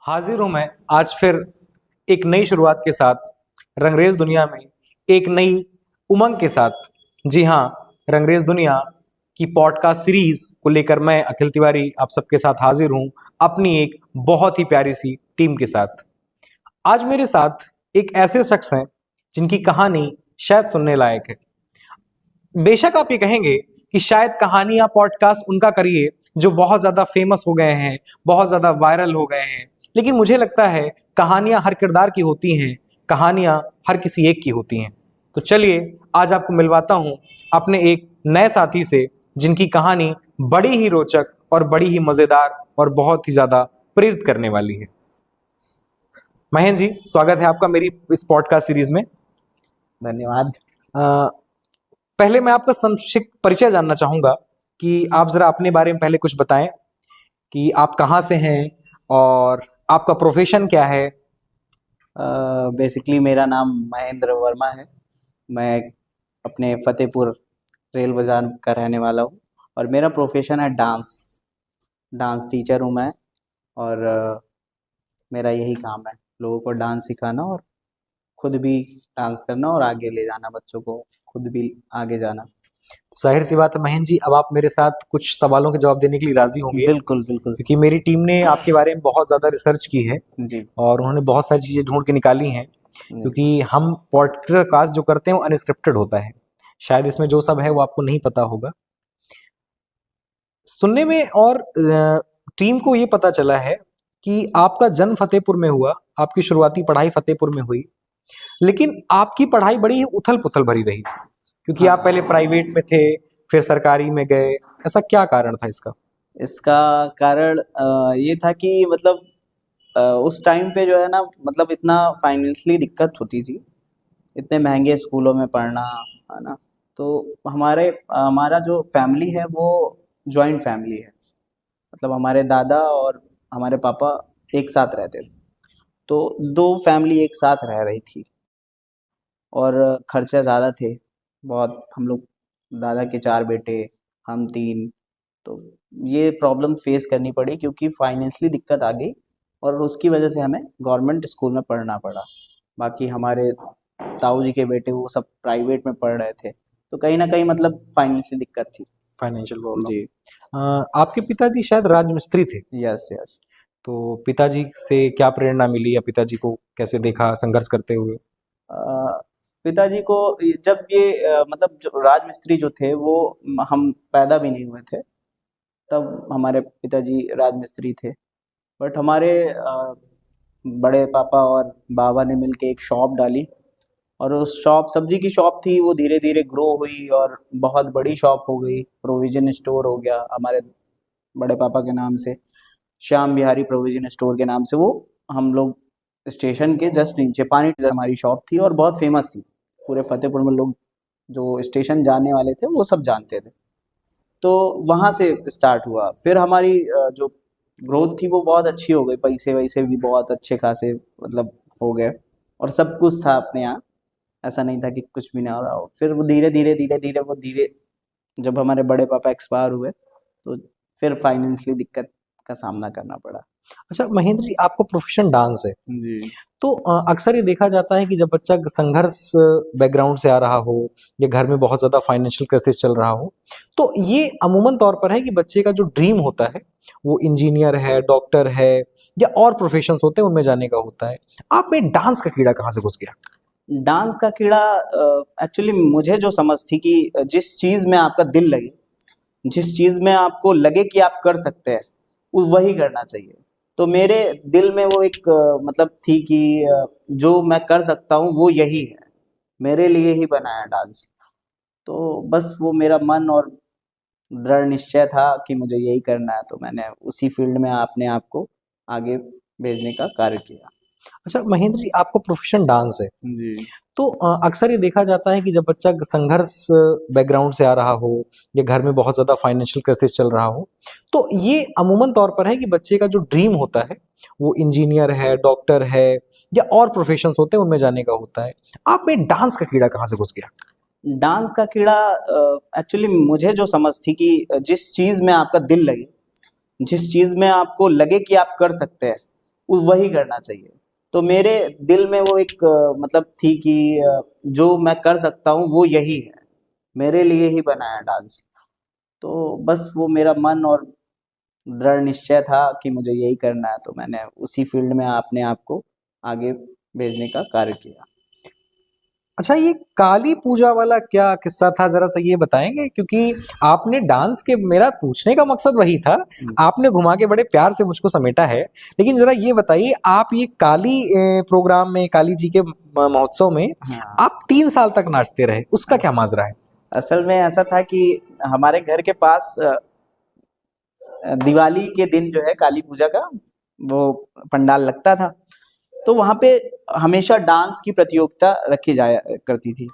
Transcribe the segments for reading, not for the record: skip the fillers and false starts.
हाजिर हूं मैं आज फिर एक नई शुरुआत के साथ रंगरेज दुनिया में एक नई उमंग के साथ। जी हाँ, रंगरेज दुनिया की पॉडकास्ट सीरीज को लेकर मैं अखिल तिवारी आप सबके साथ हाजिर हूं अपनी एक बहुत ही प्यारी सी टीम के साथ। आज मेरे साथ एक ऐसे शख्स हैं जिनकी कहानी शायद सुनने लायक है। बेशक आप ये कहेंगे कि शायद कहानी या पॉडकास्ट उनका करिए जो बहुत ज्यादा फेमस हो गए हैं, बहुत ज्यादा वायरल हो गए हैं, लेकिन मुझे लगता है कहानियां हर किरदार की होती हैं, कहानियां हर किसी एक की होती हैं। तो चलिए आज आपको मिलवाता हूं अपने एक नए साथी से जिनकी कहानी बड़ी ही रोचक और बड़ी ही मजेदार और बहुत ही ज्यादा प्रेरित करने वाली है। महेंद्र जी, स्वागत है आपका मेरी इस पॉडकास्ट सीरीज में। धन्यवाद। अ, पहले मैं आपका संक्षिप्त परिचय जानना चाहूंगा कि आप जरा अपने बारे में पहले कुछ बताएं कि आप कहाँ से हैं और आपका प्रोफेशन क्या है। बेसिकली मेरा नाम महेंद्र वर्मा है। मैं अपने फतेहपुर रेल बाजार का रहने वाला हूँ और मेरा प्रोफेशन है डांस। डांस टीचर हूँ मैं और मेरा यही काम है, लोगों को डांस सिखाना और खुद भी डांस करना और आगे ले जाना, बच्चों को खुद भी आगे जाना। जाहिर सी बात है महेंद्र जी, अब आप मेरे साथ कुछ सवालों के जवाब देने के लिए राजी होंगे बिल्कुल बिल्कुल क्योंकि मेरी टीम ने आपके बारे में बहुत ज्यादा रिसर्च की है जी और उन्होंने बहुत सारी चीजें ढूंढ के निकाली हैं। जी। क्योंकि हम पॉडकास्ट जो करते हैं वो अनस्क्रिप्टेड होता है, शायद इसमें जो सब है वो आपको नहीं पता होगा सुनने में। और टीम को ये पता चला है कि आपका जन्म फतेहपुर में हुआ, आपकी शुरुआती पढ़ाई फतेहपुर में हुई, लेकिन आपकी पढ़ाई बड़ी ही उथल पुथल भरी रही क्योंकि आप पहले प्राइवेट में थे फिर सरकारी में गए। ऐसा क्या कारण था इसका? इसका कारण ये था कि मतलब उस टाइम पे जो है ना, मतलब इतना फाइनेंशियली दिक्कत होती थी, इतने महंगे स्कूलों में पढ़ना, है ना। तो हमारा जो फैमिली है वो जॉइंट फैमिली है। मतलब हमारे दादा और हमारे पापा एक साथ रहते थे, तो दो फैमिली एक साथ रह रही थी और खर्चे ज़्यादा थे बहुत। हम लोग दादा के 4 बेटे, हम 3। तो ये प्रॉब्लम फेस करनी पड़ी क्योंकि फाइनेंशियली दिक्कत आ गई और उसकी वजह से हमें गवर्नमेंट स्कूल में पढ़ना पड़ा। बाकी हमारे ताऊ जी के बेटे वो सब प्राइवेट में पढ़ रहे थे, तो कहीं ना कहीं मतलब फाइनेंशियल दिक्कत थी। Financial problem. जी। आपके पिताजी शायद राजमिस्त्री थे, यस यस। तो पिताजी से क्या प्रेरणा मिली या पिताजी को कैसे देखा संघर्ष करते हुए? पिताजी को जब ये मतलब जो राजमिस्त्री जो थे वो हम पैदा भी नहीं हुए थे तब हमारे पिताजी राजमिस्त्री थे। बट हमारे बड़े पापा और बाबा ने मिलके एक शॉप डाली और उस शॉप, सब्जी की शॉप थी, वो धीरे धीरे ग्रो हुई और बहुत बड़ी शॉप हो गई। प्रोविजन स्टोर हो गया हमारे बड़े पापा के नाम से, श्याम बिहारी प्रोविजन स्टोर के नाम से। वो हम लोग स्टेशन के जस्ट नीचे पानी हमारी शॉप थी और बहुत फेमस थी। पूरे फतेहपुर में लोग जो स्टेशन जाने वाले थे वो सब जानते थे। तो वहाँ से स्टार्ट हुआ। फिर हमारी जो ग्रोथ थी वो बहुत अच्छी हो गई, पैसे वैसे भी बहुत अच्छे खासे मतलब हो गए और सब कुछ था अपने यहाँ। ऐसा नहीं था कि कुछ भी ना हो रहा हो। फिर वो धीरे जब हमारे बड़े पापा एक्सपायर हुए तो फिर फाइनेंशियली दिक्कत का सामना करना पड़ा। अच्छा महेंद्र जी, आपका प्रोफेशन डांस है, जी तो अक्सर ये देखा जाता है कि जब बच्चा संघर्ष बैकग्राउंड से आ रहा हो या घर में बहुत ज्यादा फाइनेंशियल क्राइसिस चल रहा हो, तो ये अमूमन तौर पर है कि बच्चे का जो ड्रीम होता है वो इंजीनियर है, डॉक्टर है या और प्रोफेशंस होते हैं उनमें जाने का होता है। आप में डांस का कीड़ा कहाँ से घुस गया? डांस का कीड़ा एक्चुअली मुझे जो समझ थी कि जिस चीज में आपका दिल लगे, जिस चीज में आपको लगे कि आप कर सकते हैं, वही करना चाहिए। तो मेरे दिल में वो एक मतलब थी कि जो मैं कर सकता हूँ वो यही है, मेरे लिए ही बना है डांस। तो बस वो मेरा मन और दृढ़ निश्चय था कि मुझे यही करना है, तो मैंने उसी फील्ड में अपने आप को आगे भेजने का कार्य किया। अच्छा महेंद्र जी, आपका प्रोफेशन डांस है, जी तो अक्सर ये देखा जाता है कि जब बच्चा संघर्ष बैकग्राउंड से आ रहा हो या घर में बहुत ज्यादा फाइनेंशियल क्राइसिस चल रहा हो, तो ये अमूमन तौर पर है कि बच्चे का जो ड्रीम होता है वो इंजीनियर है, डॉक्टर है या और प्रोफेशंस होते हैं उनमें जाने का होता है। आप में डांस का कीड़ा कहाँ से घुस गया? डांस का कीड़ा एक्चुअली मुझे जो समझ थी कि जिस चीज में आपका दिल लगे, जिस चीज में आपको लगे कि आप कर सकते हैं, वही करना चाहिए। तो मेरे दिल में वो एक मतलब थी कि जो मैं कर सकता हूँ वो यही है, मेरे लिए ही बना है डांस। तो बस वो मेरा मन और दृढ़ निश्चय था कि मुझे यही करना है, तो मैंने उसी फील्ड में अपने आप को आगे भेजने का कार्य किया। अच्छा, ये काली पूजा वाला क्या किस्सा था, जरा सा ये बताएंगे? क्योंकि आपने डांस के, मेरा पूछने का मकसद वही था, आपने घुमा के बड़े प्यार से मुझको समेटा है, लेकिन जरा ये बताइए, आप ये काली प्रोग्राम में, काली जी के महोत्सव में हाँ, आप 3 साल तक नाचते रहे, उसका क्या माजरा है? असल में ऐसा था कि हमारे घर के पास दिवाली के दिन जो है काली पूजा का वो पंडाल लगता था, तो वहाँ पे हमेशा डांस की प्रतियोगिता रखी जाया करती थी।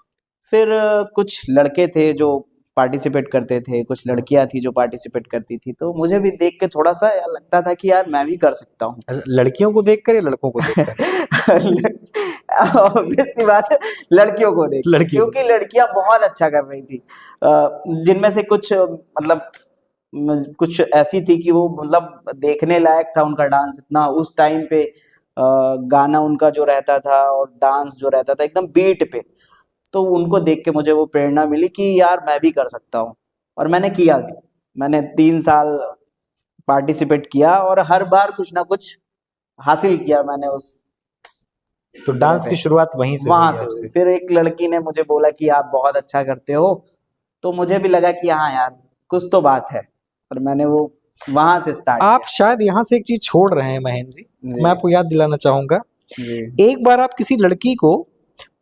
फिर कुछ लड़के थे जो पार्टिसिपेट करते थे, कुछ लड़कियां थी जो पार्टिसिपेट करती थी, तो मुझे भी देख के थोड़ा सा लगता था कि यार मैं भी कर सकता हूँ। अच्छा, लड़कियों को देखकर या लड़कों को देखकर? ऑब्वियस सी बात है, लड़कियों को देख के, लड़कियों क्योंकि लड़कियां बहुत अच्छा कर रही थी। जिनमें से कुछ मतलब कुछ ऐसी थी कि वो मतलब देखने लायक था उनका डांस, इतना उस टाइम पे गाना उनका जो रहता था और डांस जो रहता था एकदम बीट पे, तो उनको देख के मुझे वो प्रेरणा मिली कि यार मैं भी कर सकता हूँ, और मैंने किया भी। मैंने 3 साल पार्टिसिपेट किया और हर बार कुछ ना कुछ हासिल किया मैंने उस तो जगह डांस पे। की शुरुआत वहीं से वहां हुई से हुई, आपसे? फिर एक लड़की ने मुझे बोला कि आप बहुत अच्छा करते हो, तो मुझे भी लगा कि हाँ यार कुछ तो बात है, और मैंने वो वहां से स्टार्ट आप किया। शायद यहाँ से एक चीज छोड़ रहे हैं महेंद्र जी, जी मैं आपको याद दिलाना चाहूंगा। जी। एक बार आप किसी लड़की को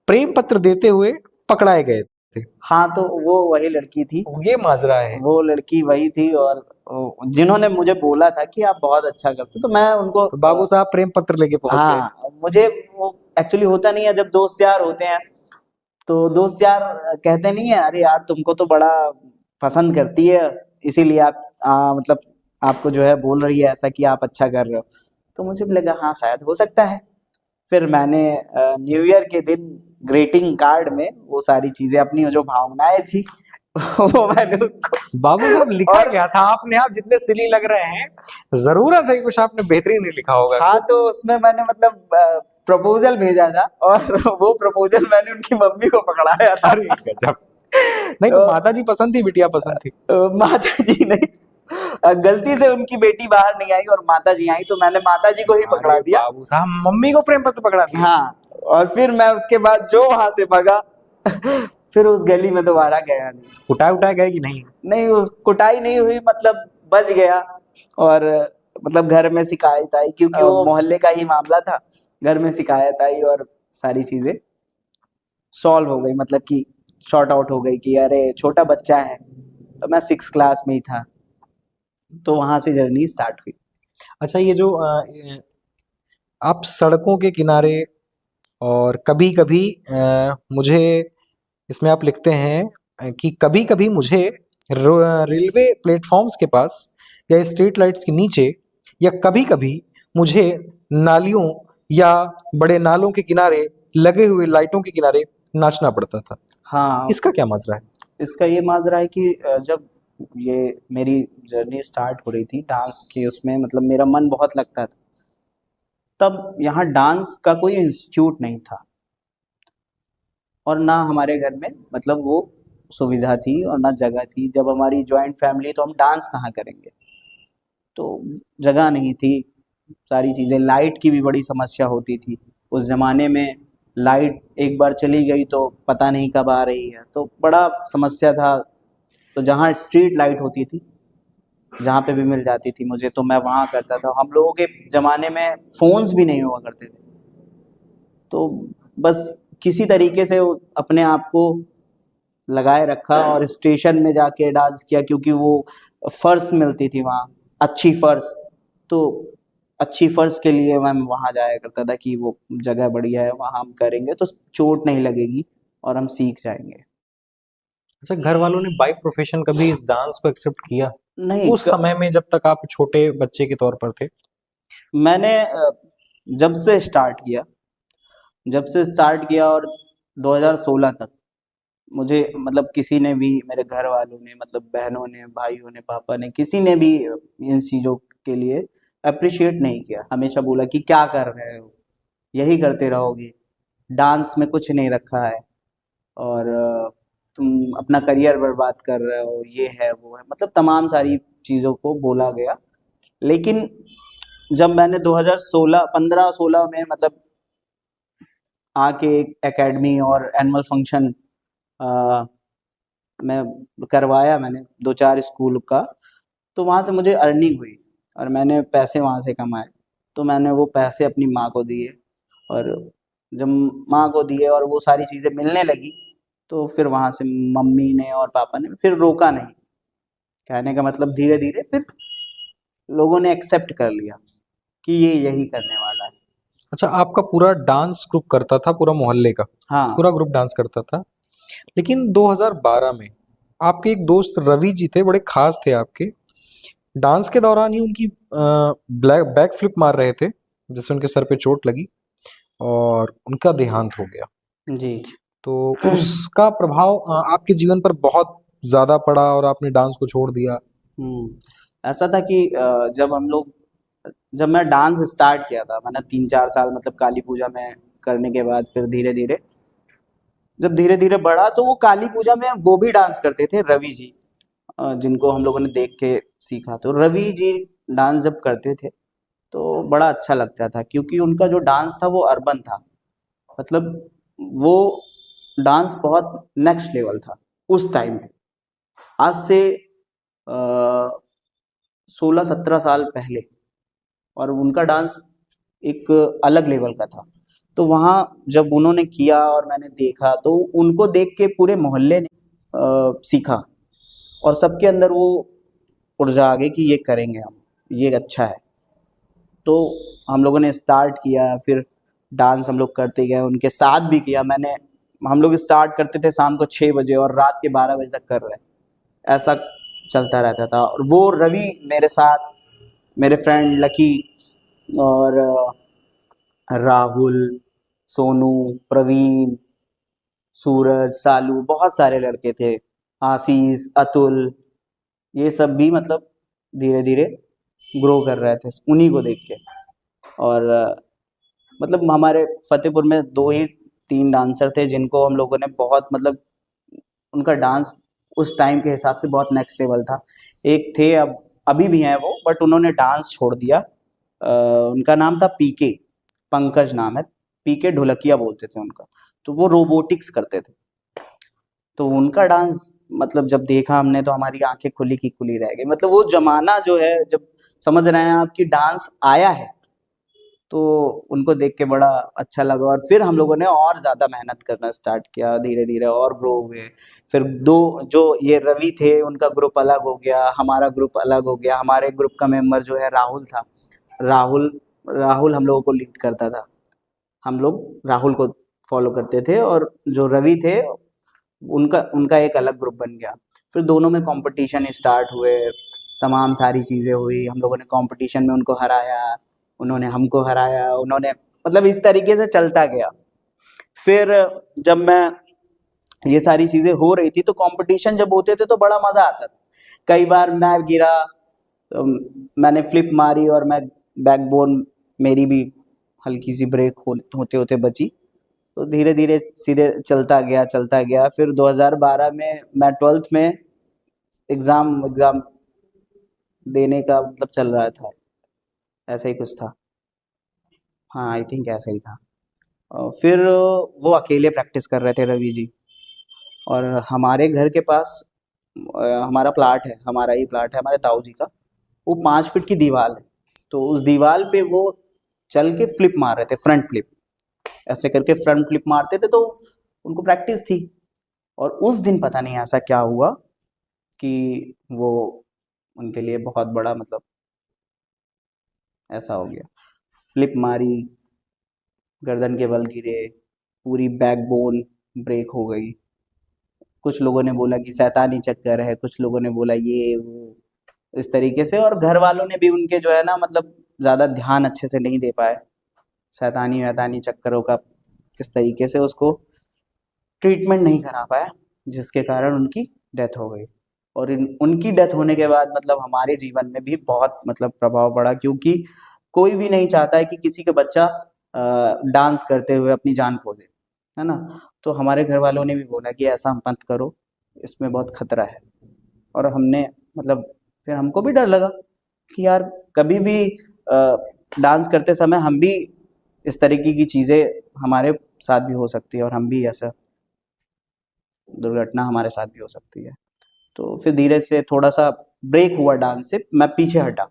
प्रेम पत्र देते हुए पकड़ाए गए थे, हाँ, तो वो वही लड़की थी, ये माजरा है। वो लड़की वही थी, और जिन्होंने मुझे बोला था कि आप बहुत अच्छा करते हो, तो मैं उनको तो बाबू साहब प्रेम पत्र लेके पहुंच गए। हाँ, मुझे वो एक्चुअली होता नहीं है जब दोस्त यार होते हैं, तो दोस्त यार कहते नहीं है अरे यार तुमको तो बड़ा पसंद करती है, इसीलिए आप मतलब आपको जो है बोल रही है ऐसा कि आप अच्छा कर रहे हो। तो मुझे भी लगा हाँ शायद हो सकता है। फिर मैंने न्यू ईयर के दिन ग्रीटिंग कार्ड में वो सारी चीजें, अपनी जो भावनाएं थी वो मैंने उनको, बाबू साहब लिखा और क्या था? आपने, आप जितने सिली लग रहे हैं, जरूरत है कि कुछ आपने बेहतरीन नहीं लिखा होगा। हाँ, तो उसमें मैंने मतलब प्रपोजल भेजा था, और वो प्रपोजल मैंने उनकी मम्मी को पकड़ाया था। अरे गजब! नहीं तो तो माता जी पसंद थी, बिटिया पसंद थी? माता जी नहीं, गलती से उनकी बेटी बाहर नहीं आई और माता जी आई, तो मैंने माता जी को ही पकड़ा अरे दिया। बाबू साहब, मम्मी को प्रेम पत्र पकड़ा दिया? हाँ, और फिर मैं उसके बाद जो वहां से भगा फिर उस गली में दोबारा गया नहीं। उठाए उठाए गए कि नहीं? नहीं, उस कुटाई नहीं हुई, मतलब बच गया, और मतलब घर में शिकायत आई, क्योंकि वो मोहल्ले का ही मामला था। घर में शिकायत आई और सारी चीजें सॉल्व हो गई, मतलब कि शॉर्ट आउट हो गई कि अरे छोटा बच्चा है, तो मैं 6 क्लास में ही था, तो वहां से जर्नी स्टार्ट हुई। अच्छा, ये जो आप सड़कों के किनारे, और कभी कभी मुझे, इसमें आप लिखते हैं कि कभी कभी मुझे रेलवे प्लेटफॉर्म्स के पास या स्ट्रीट लाइट्स के नीचे, या कभी कभी मुझे नालियों या बड़े नालों के किनारे लगे हुए लाइटों के किनारे नाचना पड़ता था। हाँ, इसका क्या मजरा है? इसका ये माजरा है कि जब ये मेरी जर्नी स्टार्ट हो रही थी डांस की, उसमें मतलब मेरा मन बहुत लगता था, तब यहाँ डांस का कोई इंस्टीट्यूट नहीं था, और ना हमारे घर में मतलब वो सुविधा थी और ना जगह थी। जब हमारी जॉइंट फैमिली, तो हम डांस कहाँ करेंगे, तो जगह नहीं थी, सारी चीज़ें, लाइट की भी बड़ी समस्या होती थी उस ज़माने में। लाइट एक बार चली गई तो पता नहीं कब आ रही है, तो बड़ा समस्या था। तो जहाँ स्ट्रीट लाइट होती थी, जहाँ पे भी मिल जाती थी मुझे, तो मैं वहाँ करता था। हम लोगों के ज़माने में फ़ोन्स भी नहीं हुआ करते थे, तो बस किसी तरीके से अपने आप को लगाए रखा और स्टेशन में जाके डांस किया, क्योंकि वो फर्श मिलती थी वहाँ, अच्छी फर्श। तो अच्छी फर्श के लिए मैं वहाँ जाया करता था कि वो जगह बढ़िया है, वहाँ हम करेंगे तो चोट नहीं लगेगी और हम सीख जाएंगे। अच्छा, घर वालों ने बाय प्रोफेशन कभी इस डांस को एक्सेप्ट किया नहीं, उस समय में, जब तक आप छोटे बच्चे के तौर पर थे? मैंने जब से स्टार्ट किया जब से स्टार्ट किया और 2016 तक मुझे मतलब किसी ने भी, मेरे घर वालों ने, मतलब बहनों ने, भाइयों ने, पापा ने, किसी ने भी इन चीज़ों के लिए अप्रिशिएट नहीं किया, हमेशा बोला कि क्या कर रहे हो, यही करते रहोगे, डांस में कुछ नहीं रखा है, और तुम अपना करियर बर्बाद कर रहे हो, ये है वो है, मतलब तमाम सारी चीज़ों को बोला गया। लेकिन जब मैंने 2016 15-16 में मतलब आके एक एकेडमी और एनुअल फंक्शन में करवाया मैंने 2-4 स्कूल का, तो वहाँ से मुझे अर्निंग हुई और मैंने पैसे वहाँ से कमाए। तो मैंने वो पैसे अपनी माँ को दिए, और जब माँ को दिए और वो सारी चीज़ें मिलने लगी, तो फिर वहाँ से मम्मी ने और पापा ने फिर रोका नहीं। कहने का मतलब धीरे-धीरे फिर लोगों ने एक्सेप्ट कर लिया कि ये यही करने वाला है। अच्छा, आपका पूरा डांस ग्रुप करता था, पूरा मोहल्ले का हाँ, पूरा ग्रुप डांस करता था। लेकिन 2012 में आपके एक दोस्त रवि जी थे, बड़े खास थे आपके। डांस के दौरान ही उनकी ब्लैक बैक फ्लिप मार रहे थे, जिससे उनके सर पे चोट लगी और उनका देहांत हो गया। जी। तो उसका प्रभाव आपके जीवन पर बहुत ज्यादा पड़ा और आपने डांस को छोड़ दिया। ऐसा था कि जब मैं डांस स्टार्ट किया था, मैंने 3-4 साल मतलब काली पूजा में करने के बाद फिर धीरे-धीरे जब धीरे-धीरे बढ़ा, तो वो काली पूजा में वो भी डांस करते थे, रवि जी, जिनको हम लोगों ने देख के सीखा। तो रवि जी डांस जब करते थे, तो बड़ा अच्छा लगता था, क्योंकि उनका जो डांस था वो अर्बन था। मतलब वो डांस बहुत नेक्स्ट लेवल था उस टाइम पे। आज से 16-17 साल पहले, और उनका डांस एक अलग लेवल का था। तो वहाँ जब उन्होंने किया और मैंने देखा, तो उनको देख के पूरे मोहल्ले ने सीखा, और सबके अंदर वो ऊर्जा आ गई कि ये करेंगे हम, ये अच्छा है। तो हम लोगों ने स्टार्ट किया, फिर डांस हम लोग करते गए, उनके साथ भी किया मैंने। हम लोग स्टार्ट करते थे शाम को 6 बजे और रात के 12 बजे तक कर रहे हैं, ऐसा चलता रहता था। और वो रवि मेरे साथ, मेरे फ्रेंड लकी और राहुल, सोनू, प्रवीण, सूरज, सालू, बहुत सारे लड़के थे, आशीष, अतुल, ये सब भी मतलब धीरे धीरे ग्रो कर रहे थे उन्हीं को देख के। और मतलब हमारे फतेहपुर में 2 ही 3 डांसर थे जिनको हम लोगों ने बहुत मतलब उनका डांस उस टाइम के हिसाब से बहुत नेक्स्ट लेवल था। एक थे, अब अभी भी हैं वो, बट उन्होंने डांस छोड़ दिया। उनका नाम था पीके, पंकज नाम है, पीके ढोलकिया बोलते थे उनका। तो वो रोबोटिक्स करते थे। तो उनका डांस मतलब जब देखा हमने, तो हमारी आंखें खुली की खुली रह गई। मतलब वो जमाना जो है, जब समझ रहे हैं आप कि डांस आया है, तो उनको देख के बड़ा अच्छा लगा। और फिर हम लोगों ने और ज़्यादा मेहनत करना स्टार्ट किया, धीरे-धीरे और ग्रो हुए। फिर 2 जो ये रवि थे, उनका ग्रुप अलग हो गया, हमारा ग्रुप अलग हो गया। हमारे ग्रुप का मेंबर जो है राहुल था। राहुल राहुल हम लोगों को लीड करता था। हम लोग राहुल को फॉलो करते थे, और जो रवि थे, उनका उनका एक अलग ग्रुप बन गया। फिर दोनों में कॉम्पिटिशन स्टार्ट हुए, तमाम सारी चीज़ें हुई। हम लोगों ने कॉम्पिटिशन में उनको हराया, उन्होंने हमको हराया, उन्होंने मतलब इस तरीके से चलता गया। फिर जब मैं ये सारी चीज़ें हो रही थी, तो कॉम्पिटिशन जब होते थे तो बड़ा मज़ा आता था। कई बार मैं गिरा, मैंने फ्लिप मारी और मैं बैकबोन मेरी भी हल्की सी ब्रेक होते होते बची। तो धीरे धीरे सीधे चलता गया। फिर 2012 में मैं 12th में एग्ज़ाम एग्ज़ाम देने का मतलब चल रहा था, ऐसा ही कुछ था। हाँ, आई थिंक ऐसा ही था। फिर वो अकेले प्रैक्टिस कर रहे थे रवि जी, और हमारे घर के पास हमारा प्लाट है, हमारा ही प्लाट है, हमारे ताऊ जी का। वो 5 फीट की दीवार है, तो उस दीवार पे वो चल के फ्लिप मार रहे थे, फ्रंट फ्लिप। ऐसे करके फ्रंट फ्लिप मारते थे, तो उनको प्रैक्टिस थी। और उस दिन पता नहीं ऐसा क्या हुआ कि वो उनके लिए बहुत बड़ा मतलब ऐसा हो गया। फ्लिप मारी, गर्दन के बल गिरे, पूरी बैकबोन ब्रेक हो गई। कुछ लोगों ने बोला कि शैतानी चक्कर है, कुछ लोगों ने बोला ये वो, इस तरीके से। और घर वालों ने भी उनके जो है ना मतलब ज़्यादा ध्यान अच्छे से नहीं दे पाए, शैतानी वैतानी चक्करों का इस तरीके से उसको ट्रीटमेंट नहीं करा पाया, जिसके कारण उनकी डेथ हो गई। और उनकी डेथ होने के बाद मतलब हमारे जीवन में भी बहुत मतलब प्रभाव पड़ा, क्योंकि कोई भी नहीं चाहता है कि किसी का बच्चा डांस करते हुए अपनी जान खो दे, है ना। तो हमारे घर वालों ने भी बोला कि ऐसा मत करो, इसमें बहुत खतरा है। और हमने मतलब फिर हमको भी डर लगा कि यार कभी भी डांस करते समय हम भी इस तरीके की चीज़ें हमारे साथ भी हो सकती है, और हम भी ऐसा दुर्घटना हमारे साथ भी हो सकती है। तो फिर धीरे से थोड़ा सा ब्रेक हुआ डांस से, मैं पीछे हटा।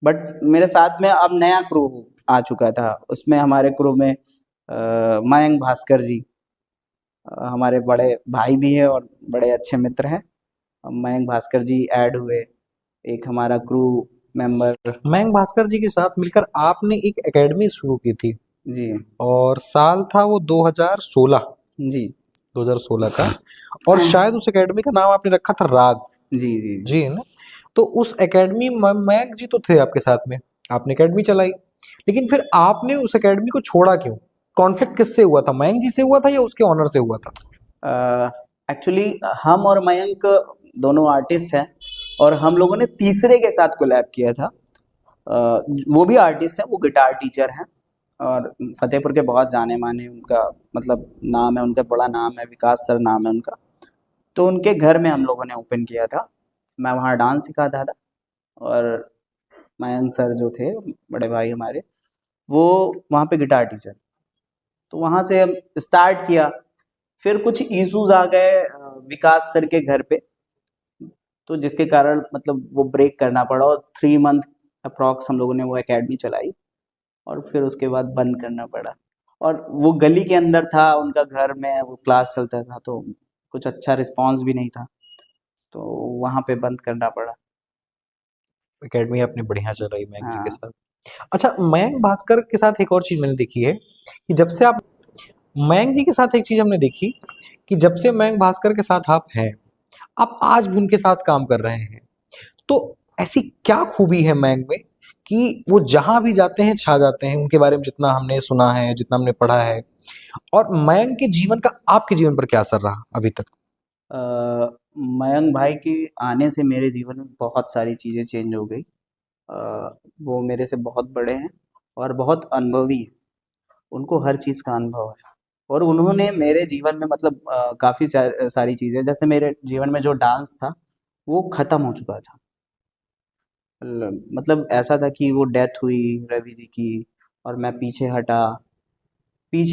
बट मेरे साथ में अब नया क्रू आ चुका था, उसमें हमारे क्रू में मयंक भास्कर जी हमारे बड़े भाई भी हैं और बड़े अच्छे मित्र हैं। मयंक भास्कर जी ऐड हुए, एक हमारा क्रू मेंबर। मयंक भास्कर जी के साथ मिलकर आपने एक एकेडमी शुरू की थी जी और साल था वो 2016 जी 2016 का, और शायद उस एकेडमी का नाम आपने रखा था राग। जी जी जी जी है ना। तो उस एकेडमी में मयंक जी तो थे आपके साथ में, आपने एकेडमी चलाई, लेकिन फिर आपने उस एकेडमी को छोड़ा क्यों? कॉन्फ्लिक्ट किससे हुआ था, मयंक जी से हुआ था या उसके ऑनर से हुआ था? एक्चुअली हम और मयंक दोनों आर्टिस्ट हैं, और हम लोगों ने तीसरे के साथ कोलैब किया था। वो भी आर्टिस्ट हैं, वो गिटार टीचर हैं और फतेहपुर के बहुत जाने माने उनका मतलब नाम है, उनका बड़ा नाम है, विकास सर नाम है उनका। तो उनके घर में हम लोगों ने ओपन किया था। मैं वहाँ डांस सिखाता था, और मयंक सर जो थे बड़े भाई हमारे, वो वहाँ पे गिटार टीचर। तो वहाँ से हम स्टार्ट किया। फिर कुछ इश्यूज आ गए विकास सर के घर पे, तो जिसके कारण मतलब वो ब्रेक करना पड़ा, और 3 मंथ अप्रॉक्स हम लोगों ने वो एकेडमी चलाई, और फिर उसके बाद बंद करना पड़ा। और वो गली के अंदर था उनका घर में, वो क्लास चलता था, तो कुछ अच्छा रिस्पांस भी नहीं था, तो वहाँ पे बंद करना पड़ा। एकेडमी आपने बढ़िया चलाई मयंक जी के हाँ साथ। अच्छा, मयंक भास्कर के साथ एक और चीज मैंने देखी है कि जब से आप मयंक जी के साथ एक चीज हमने देखी कि जब से मयंक भास्कर के साथ आप हैं, आप आज भी उनके साथ काम कर रहे हैं। तो ऐसी क्या खूबी है मयंक में कि वो जहां भी जाते हैं छा जाते हैं? उनके बारे में जितना हमने सुना है, जितना हमने पढ़ा है, और मयंक के जीवन का आपके जीवन पर क्या असर रहा अभी तक? अ, मयंक भाई के आने से मेरे जीवन में बहुत सारी चीज़ें चेंज हो गई। वो मेरे से बहुत बड़े हैं और बहुत अनुभवी हैं, उनको हर चीज़ का अनुभव है, और उन्होंने मेरे जीवन में मतलब काफ़ी सारी चीज़ें, जैसे मेरे जीवन में जो डांस था वो ख़त्म हो चुका था। मतलब ऐसा था कि वो डेथ हुई रवि जी की, और मैं पीछे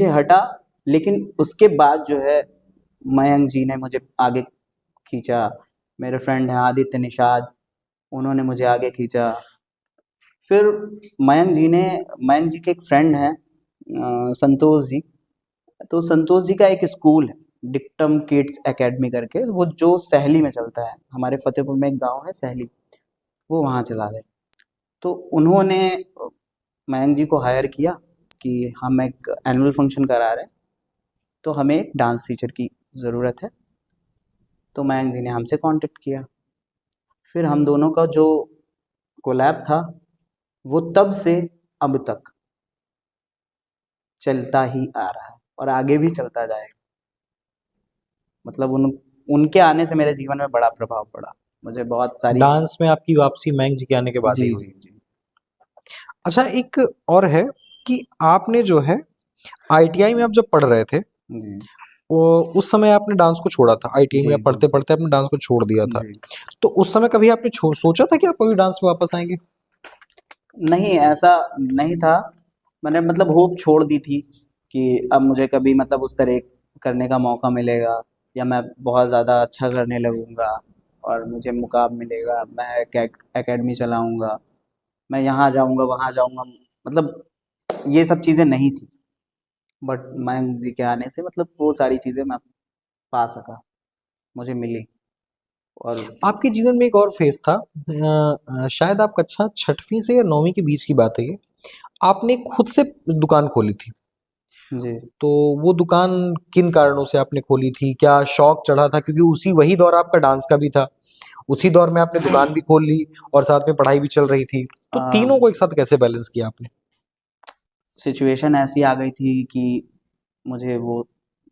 हटा, लेकिन उसके बाद जो है मयंक जी ने मुझे आगे खींचा। मेरे फ्रेंड हैं आदित्य निषाद, उन्होंने मुझे आगे खींचा। फिर मयंक जी के एक फ्रेंड हैं संतोष जी। तो संतोष जी का एक स्कूल है, डिक्टम किड्स एकेडमी करके, वो जो सहली में चलता है, हमारे फतेहपुर में एक गांव है सहली, वो वहाँ चला गए। तो उन्होंने मयंक जी को हायर किया कि हम एक एनुअल फंक्शन करा रहे हैं, तो हमें एक डांस टीचर की ज़रूरत है। तो मयंक जी ने हमसे कांटेक्ट किया। फिर हम दोनों का जो कोलैब था वो तब से अब तक चलता ही आ रहा है, और आगे भी चलता जाएगा। मतलब उनके आने से मेरे जीवन में बड़ा प्रभाव पड़ा, मुझे बहुत सारी। डांस में आपकी वापसी मयंक जी के आने के बाद ही जी हुई। जी जी अच्छा, एक और है कि आपने जो है आईटीआई में आप जब पढ़ रहे थे, जी वो उस समय आपने डांस को छोड़ा था, आईटीआई में जी आप जी पढ़ते पढ़ते आपने डांस को छोड़ दिया था। जी। तो उस समय कभी आपने सोचा था कि आप कभी डांस में वापस आएंगे? नहीं, ऐसा नहीं था। मैंने मतलब होप छोड़ दी थी कि अब मुझे कभी मतलब उस तरह करने का मौका मिलेगा, या मैं बहुत ज़्यादा अच्छा करने लगूंगा और मुझे मुकाम मिलेगा, मैं एकेडमी चलाऊंगा, मैं यहाँ जाऊंगा वहाँ जाऊंगा, मतलब ये सब चीज़ें नहीं थी। बट मयंक जी के आने से मतलब वो सारी चीज़ें मैं पा सका, मुझे मिली। और आपके जीवन में एक और फेज था, शायद आप कक्षा छठवीं से या नौवीं के बीच की बात है ये, आपने खुद से दुकान खोली थी। जी तो वो दुकान किन कारणों से आपने खोली थी? क्या शौक चढ़ा था? क्योंकि उसी वही दौर आपका डांस का भी था, उसी दौर में आपने दुकान भी खोल ली और साथ में पढ़ाई भी चल रही थी, तो तीनों को एक साथ कैसे बैलेंस किया आपने? सिचुएशन ऐसी आ गई थी कि मुझे वो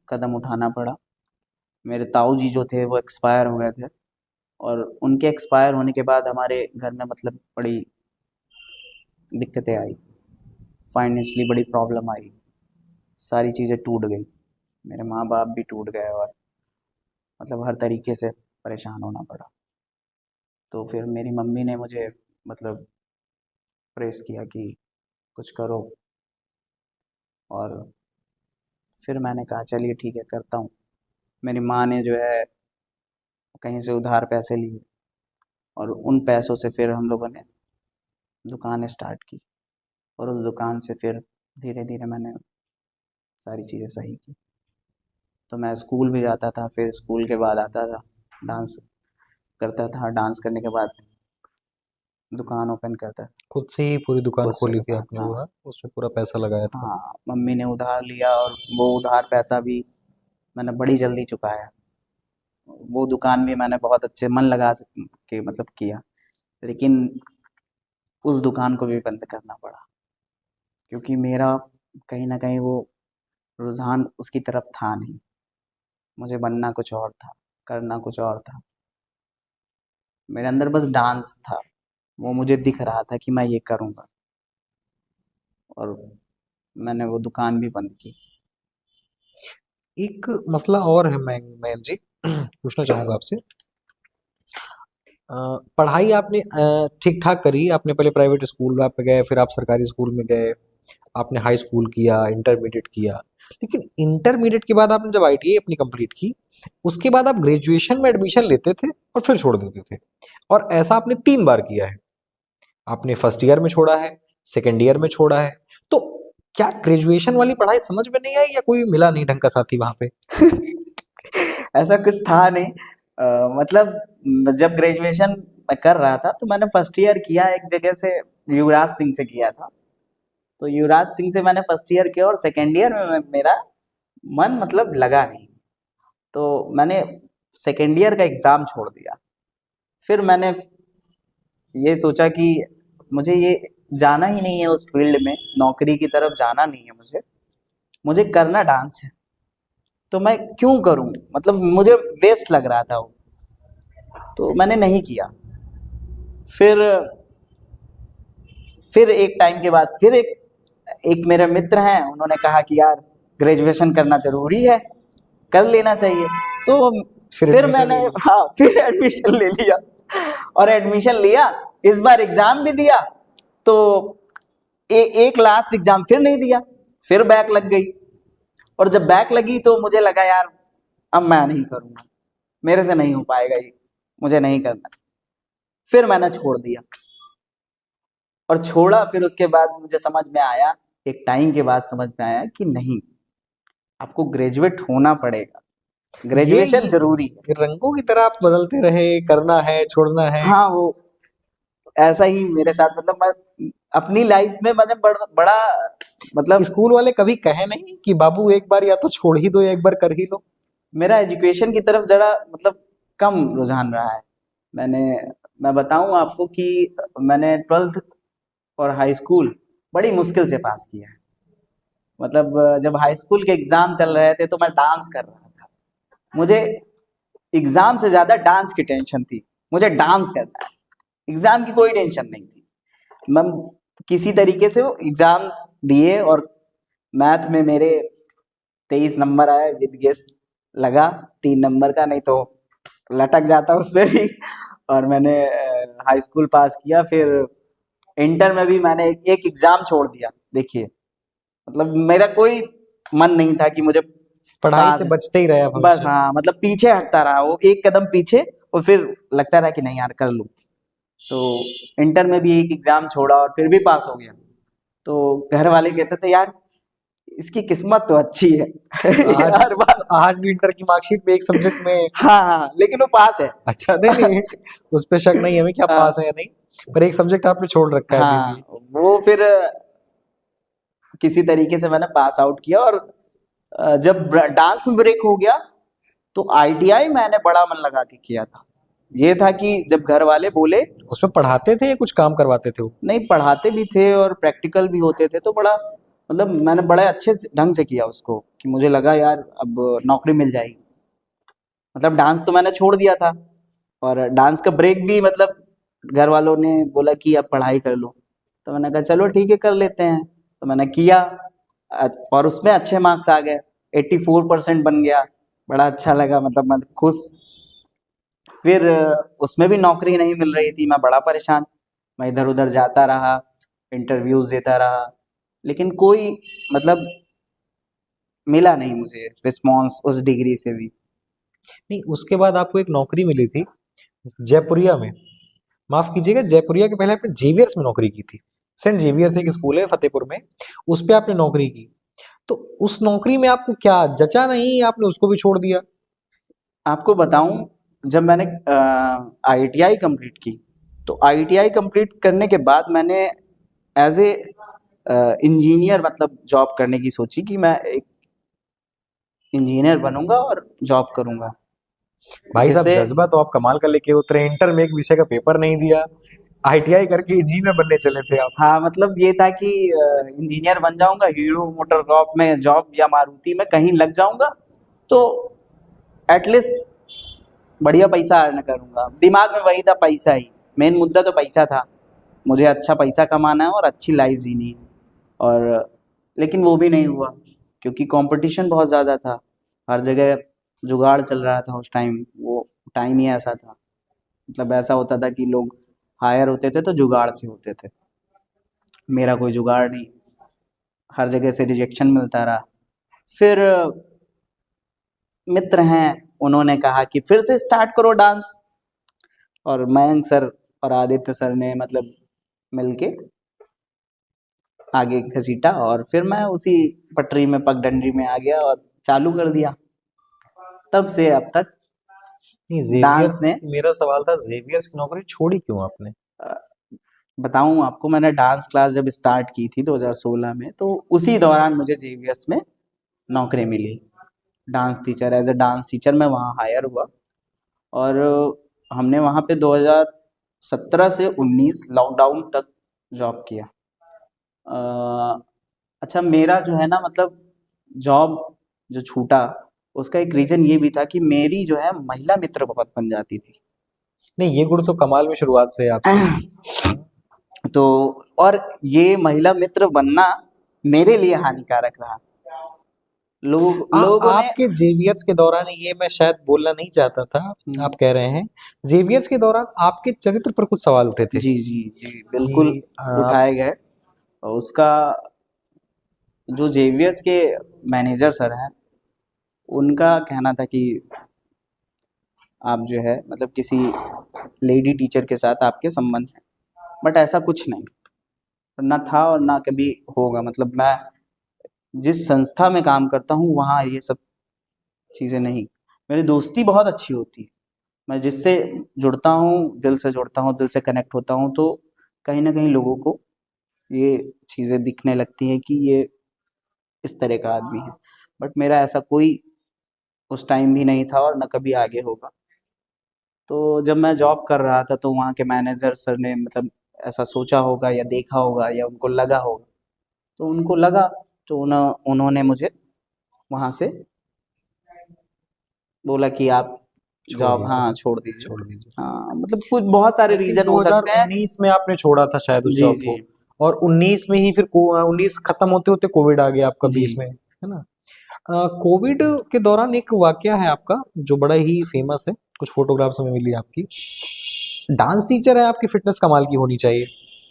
कदम उठाना पड़ा। मेरे ताऊ जी जो थे वो एक्सपायर हो गए थे, और उनके एक्सपायर होने के बाद हमारे घर में मतलब बड़ी दिक्कतें आई, फाइनेंशियली बड़ी प्रॉब्लम आई, सारी चीज़ें टूट गई, मेरे माँ बाप भी टूट गए, और मतलब हर तरीके से परेशान होना पड़ा। तो फिर मेरी मम्मी ने मुझे मतलब प्रेस किया कि कुछ करो, और फिर मैंने कहा चलिए ठीक है करता हूँ। मेरी माँ ने जो है कहीं से उधार पैसे लिए, और उन पैसों से फिर हम लोगों ने दुकानें स्टार्ट की, और उस दुकान से फिर धीरे धीरे मैंने सारी चीज़ें सही की। तो मैं स्कूल भी जाता था, फिर स्कूल के बाद आता था, डांस करता था, डांस करने के बाद दुकान ओपन करता था खुद से ही पूरी दुकान खुद से खोली थी दुकान। आपने, हाँ वो उसमें पूरा पैसा लगाया था। हाँ, मम्मी ने उधार लिया, और वो उधार पैसा भी मैंने बड़ी जल्दी चुकाया। वो दुकान भी मैंने बहुत अच्छे मन लगा के मतलब किया, लेकिन उस दुकान को भी बंद करना पड़ा, क्योंकि मेरा कहीं न कहीं वो रुझान उसकी तरफ था नहीं। मुझे बनना कुछ और था, करना कुछ और था। मेरे अंदर बस डांस था, वो मुझे दिख रहा था कि मैं ये करूँगा, और मैंने वो दुकान भी बंद की। एक मसला और है मयंक जी, पूछना चाहूंगा आपसे। पढ़ाई आपने ठीक ठाक करी, आपने पहले प्राइवेट स्कूल में आप गए, फिर आप सरकारी स्कूल में गए, आपने हाई स्कूल किया, इंटरमीडिएट किया। लेकिन इंटरमीडिएट के बाद आपने जब आईटीआई अपनी कंप्लीट की, उसके बाद आप ग्रेजुएशन में एडमिशन लेते थे और फिर छोड़ देते थे, और ऐसा आपने 3 बार किया है। आपने फर्स्ट ईयर में छोड़ा है, सेकेंड ईयर में छोड़ा है। तो क्या ग्रेजुएशन वाली पढ़ाई समझ में नहीं आई, या कोई मिला नहीं ढंग का साथी वहां पे? ऐसा कुछ था नहीं। मतलब जब ग्रेजुएशन मैं कर रहा था तो मैंने फर्स्ट ईयर किया एक जगह से, युवराज सिंह से किया था। तो युवराज सिंह से मैंने फर्स्ट ईयर किया, और सेकेंड ईयर में मेरा मन मतलब लगा नहीं, तो मैंने सेकेंड ईयर का एग्ज़ाम छोड़ दिया। फिर मैंने ये सोचा कि मुझे ये जाना ही नहीं है उस फील्ड में, नौकरी की तरफ जाना नहीं है मुझे, मुझे करना डांस है। तो मैं क्यों करूँ? मतलब मुझे वेस्ट लग रहा था वो, तो मैंने नहीं किया। फिर एक टाइम के बाद फिर एक एक मेरे मित्र हैं, उन्होंने कहा कि यार ग्रेजुएशन करना ज़रूरी है, कर लेना चाहिए। तो फिर फिर एडमिशन मैंने ले ली? हाँ, फिर एडमिशन ले लिया, और एडमिशन लिया, इस बार एग्ज़ाम भी दिया, तो एक लास्ट एग्ज़ाम फिर नहीं दिया, फिर बैक लग गई। और जब बैक लगी तो मुझे लगा यार अब मैं नहीं करूँगा, मेरे से नहीं हो पाएगा ये, मुझे नहीं करना। फिर मैंने छोड़ दिया, और छोड़ा, फिर उसके बाद मुझे समझ में आया, एक टाइम के बाद समझ में आया कि नहीं, आपको ग्रेजुएट होना पड़ेगा, ग्रेजुएशन ज़रूरी है। ये रंगों की तरह आप बदलते रहे, करना है, छोड़ना है। हाँ, वो ऐसा ही मेरे साथ, मतलब मैं अपनी लाइफ में मैंने बड़ा मतलब स्कूल वाले कभी कहे नहीं कि बाबू एक बार या तो छोड़ ही दो या एक बार कर ही लो? मेरा एजुकेशन की तरफ ज़रा मतलब कम रुझान रहा है। मैं बताऊँ आपको कि मैंने 12th और हाई स्कूल बड़ी मुश्किल से पास किया है। मतलब जब हाई स्कूल के एग्ज़ाम चल रहे थे तो मैं डांस कर रहा था। मुझे एग्ज़ाम से ज़्यादा डांस की टेंशन थी। मुझे डांस करना है, एग्ज़ाम की कोई टेंशन नहीं थी। मैं किसी तरीके से वो एग्ज़ाम दिए, और मैथ में मेरे 23 नंबर आए विद गेस लगा, 3 नंबर का, नहीं तो लटक जाता उसमें भी। और मैंने हाई स्कूल पास किया। फिर इंटर में भी मैंने एक एग्ज़ाम छोड़ दिया। देखिए, मतलब मेरा कोई मन नहीं था कि मुझे पढ़ाई पास, से बचते ही रहे आप बस हमेशा। हाँ, मतलब पीछे हटता रहा, वो एक कदम पीछे, और फिर लगता रहा कि नहीं यार कर लूँ। तो इंटर में भी एक एग्ज़ाम छोड़ा, और फिर भी पास हो गया। तो घर वाले कहते थे यार इसकी किस्मत तो अच्छी है। आज हर बार आज भी इंटर की मार्कशीट में एक सब्जेक्ट में। हाँ हाँ, लेकिन वो पास है। अच्छा, नहीं नहीं, उस पे शक नहीं है हमें कि आप पास हैं या नहीं, पर एक सब्जेक्ट आपने छोड़ रखा है अभी हाँ, भी। वो फिर किसी तरीके से मैंने पास आउट किया, और जब डांस में ब्रेक हो गया तो आईटीआई मैंने बड़ा मन लगा के किया था। ये था कि जब घर वाले बोले, उसमें पढ़ाते थे या कुछ काम करवाते थे वो? नहीं पढ़ाते भी थे और प्रैक्टिकल भी होते थे, तो बड़ा मतलब मैंने बड़े अच्छे ढंग से किया उसको, कि मुझे लगा यार अब नौकरी मिल जाएगी। मतलब डांस तो मैंने छोड़ दिया था, और डांस का ब्रेक भी मतलब घर वालों ने बोला कि अब पढ़ाई कर लो, तो मैंने कहा चलो ठीक है कर लेते हैं, तो मैंने किया। और उसमें अच्छे मार्क्स आ गए, 84% बन गया। बड़ा अच्छा लगा, मतलब मैं खुश। फिर उसमें भी नौकरी नहीं मिल रही थी, मैं बड़ा परेशान। मैं इधर उधर जाता रहा, इंटरव्यूज देता रहा, लेकिन कोई मतलब मिला नहीं मुझे रिस्पॉन्स उस डिग्री से भी। नहीं, उसके बाद आपको एक नौकरी मिली थी जयपुरिया में, माफ कीजिएगा जयपुरिया के पहले आपने जेवियर्स में नौकरी की थी। सेंट जेवियर्स एक स्कूल है फतेहपुर में, उस पे आपने नौकरी की। तो उस नौकरी में आपको क्या जचा नहीं, आपने उसको भी छोड़ दिया? आपको बताऊं, जब मैंने आईटीआई कंप्लीट की, तो आईटीआई कंप्लीट करने के बाद मैंने एज ए इंजीनियर मतलब जॉब करने की सोची कि मैं एक इंजीनियर बनूंगा और जॉब करूंगा, भाई साहब जिससे जज्बा तो आप कमाल का लेके उतरे, इंटर में एक विषय का पेपर नहीं दिया, आईटीआई करके इंजीनियर बनने चले थे आप। हाँ मतलब ये था कि इंजीनियर बन जाऊंगा, हीरो मोटर कॉर्प में जॉब या मारुति में कहीं लग जाऊंगा, तो एटलीस्ट बढ़िया पैसा अर्न करूंगा। दिमाग में वही था, पैसा ही मेन मुद्दा, तो पैसा था। मुझे अच्छा पैसा कमाना है और अच्छी लाइफ जीनी है। और लेकिन वो भी नहीं हुआ, क्योंकि कंपटीशन बहुत ज़्यादा था, हर जगह जुगाड़ चल रहा था उस टाइम। वो टाइम ही ऐसा था, मतलब ऐसा होता था कि लोग हायर होते थे तो जुगाड़ से होते थे। मेरा कोई जुगाड़ नहीं, हर जगह से रिजेक्शन मिलता रहा। फिर मित्र हैं, उन्होंने कहा कि फिर से स्टार्ट करो डांस, और मयंक सर और आदित्य सर ने मतलब मिलके आगे घसीटा, और फिर मैं उसी पटरी में पगडंडी में आ गया और चालू कर दिया। तब से अब तक नहीं, डांस जेवियर्स, ने मेरा सवाल था जेवियर्स की नौकरी छोड़ी क्यों आपने? अ, बताऊं आपको, मैंने डांस क्लास जब स्टार्ट की थी 2016 में, तो उसी दौरान मुझे जेवीएस में नौकरी मिली, dance teacher. As a dance teacher मैं वहाँ हायर हुआ, और हमने वहाँ पे 2017 से 19 लॉकडाउन तक जॉब किया। अच्छा, मेरा जो है ना मतलब जॉब जो छूटा, उसका एक रीज़न ये भी था कि मेरी जो है महिला मित्र बहुत बन जाती थी। नहीं, ये गुण तो कमाल में शुरुआत से है आपके। तो और ये महिला मित्र बनना मेरे लिए हानिकारक रहा। लोगों ने आपके जेवियर्स के दौरान, ये मैं शायद बोलना नहीं चाहता था, आप कह रहे हैं जेवियर्स के दौरान आपके चरित्र पर कुछ सवाल उठे थे जी जी जी बिल्कुल कि आप। उठाए गए। उसका जो जेवियर्स के मैनेजर सर हैं, उनका कहना था कि आप जो है मतलब किसी लेडी टीचर के साथ आपके संबंध हैं, बट ऐसा कुछ नहीं, ना था और ना कभी होगा। मतलब मैं जिस संस्था में काम करता हूँ वहाँ ये सब चीज़ें नहीं। मेरी दोस्ती बहुत अच्छी होती है, मैं जिससे जुड़ता हूँ दिल से जुड़ता हूँ, दिल से कनेक्ट होता हूँ, तो कहीं ना कहीं लोगों को ये चीज़ें दिखने लगती हैं कि ये इस तरह का आदमी है। बट मेरा ऐसा कोई उस टाइम भी नहीं था और न कभी आगे होगा। तो जब मैं जॉब कर रहा था, तो वहाँ के मैनेजर सर ने मतलब ऐसा सोचा होगा या देखा होगा या उनको लगा होगा, तो उनको लगा, तो उन्होंने मुझे वहाँ से बोला कि आप छोड़ जॉब, दीजिए, हाँ, छोड़ दीजिए। छोड़ दीजिए। हाँ मतलब कुछ बहुत सारे आई थिंक रीज़न हो सकते हैं। 2019 में आपने छोड़ा था शायद उस जी जॉब जी को, और 19 में ही फिर 19 खत्म होते होते कोविड आ गया आपका जी 20 में, है ना? कोविड के दौरान एक वाकया है आपका जो बड़ा ही फेमस है, कुछ फोटोग्राफ्स में मिली आपकी। डांस टीचर है, आपकी फिटनेस कमाल की होनी चाहिए,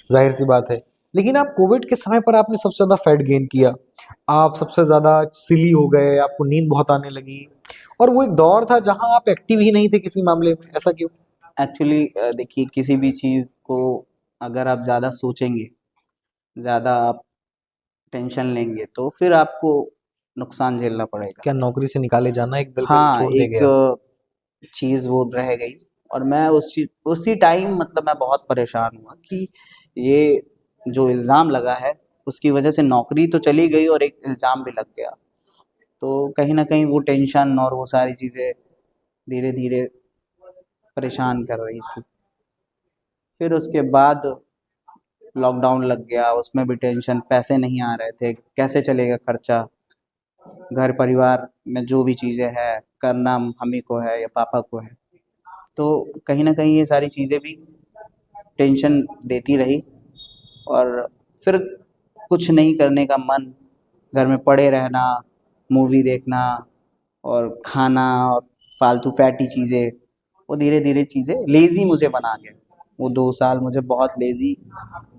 जाहिर सी बात है। लेकिन आप कोविड के समय पर आपने सबसे ज्यादा फैट गेन किया, आप सबसे ज्यादा सिली हो गए, आपको नींद बहुत आने लगी, और वो एक दौर था जहां आप एक्टिव ही नहीं थे किसी मामले में, ऐसा क्यों? एक्चुअली देखिए, किसी भी चीज़ को अगर आप ज़्यादा सोचेंगे, ज़्यादा आप टेंशन लेंगे, तो फिर आपको नुकसान झेलना पड़ेगा। क्या नौकरी से निकाले जाना एक दल पे हाँ, छोड़ दे एक गया? चीज़ वो रह गई, और मैं उसी टाइम मतलब मैं बहुत परेशान हुआ कि ये जो इल्ज़ाम लगा है, उसकी वजह से नौकरी तो चली गई और एक इल्ज़ाम भी लग गया। तो कहीं न कहीं वो टेंशन और वो सारी चीज़ें धीरे-धीरे परेशान कर रही थी। फिर उसके बाद लॉकडाउन लग गया, उसमें भी टेंशन, पैसे नहीं आ रहे थे, कैसे चलेगा खर्चा। घर परिवार में जो भी चीज़ें हैं करना मम्मी को है या पापा को है, तो कहीं ना कहीं ये सारी चीज़ें भी टेंशन देती रही। और फिर कुछ नहीं करने का मन, घर में पड़े रहना, मूवी देखना और खाना और फालतू फैटी चीज़ें, वो धीरे धीरे चीज़ें लेज़ी मुझे बना गया। वो 2 साल मुझे बहुत लेज़ी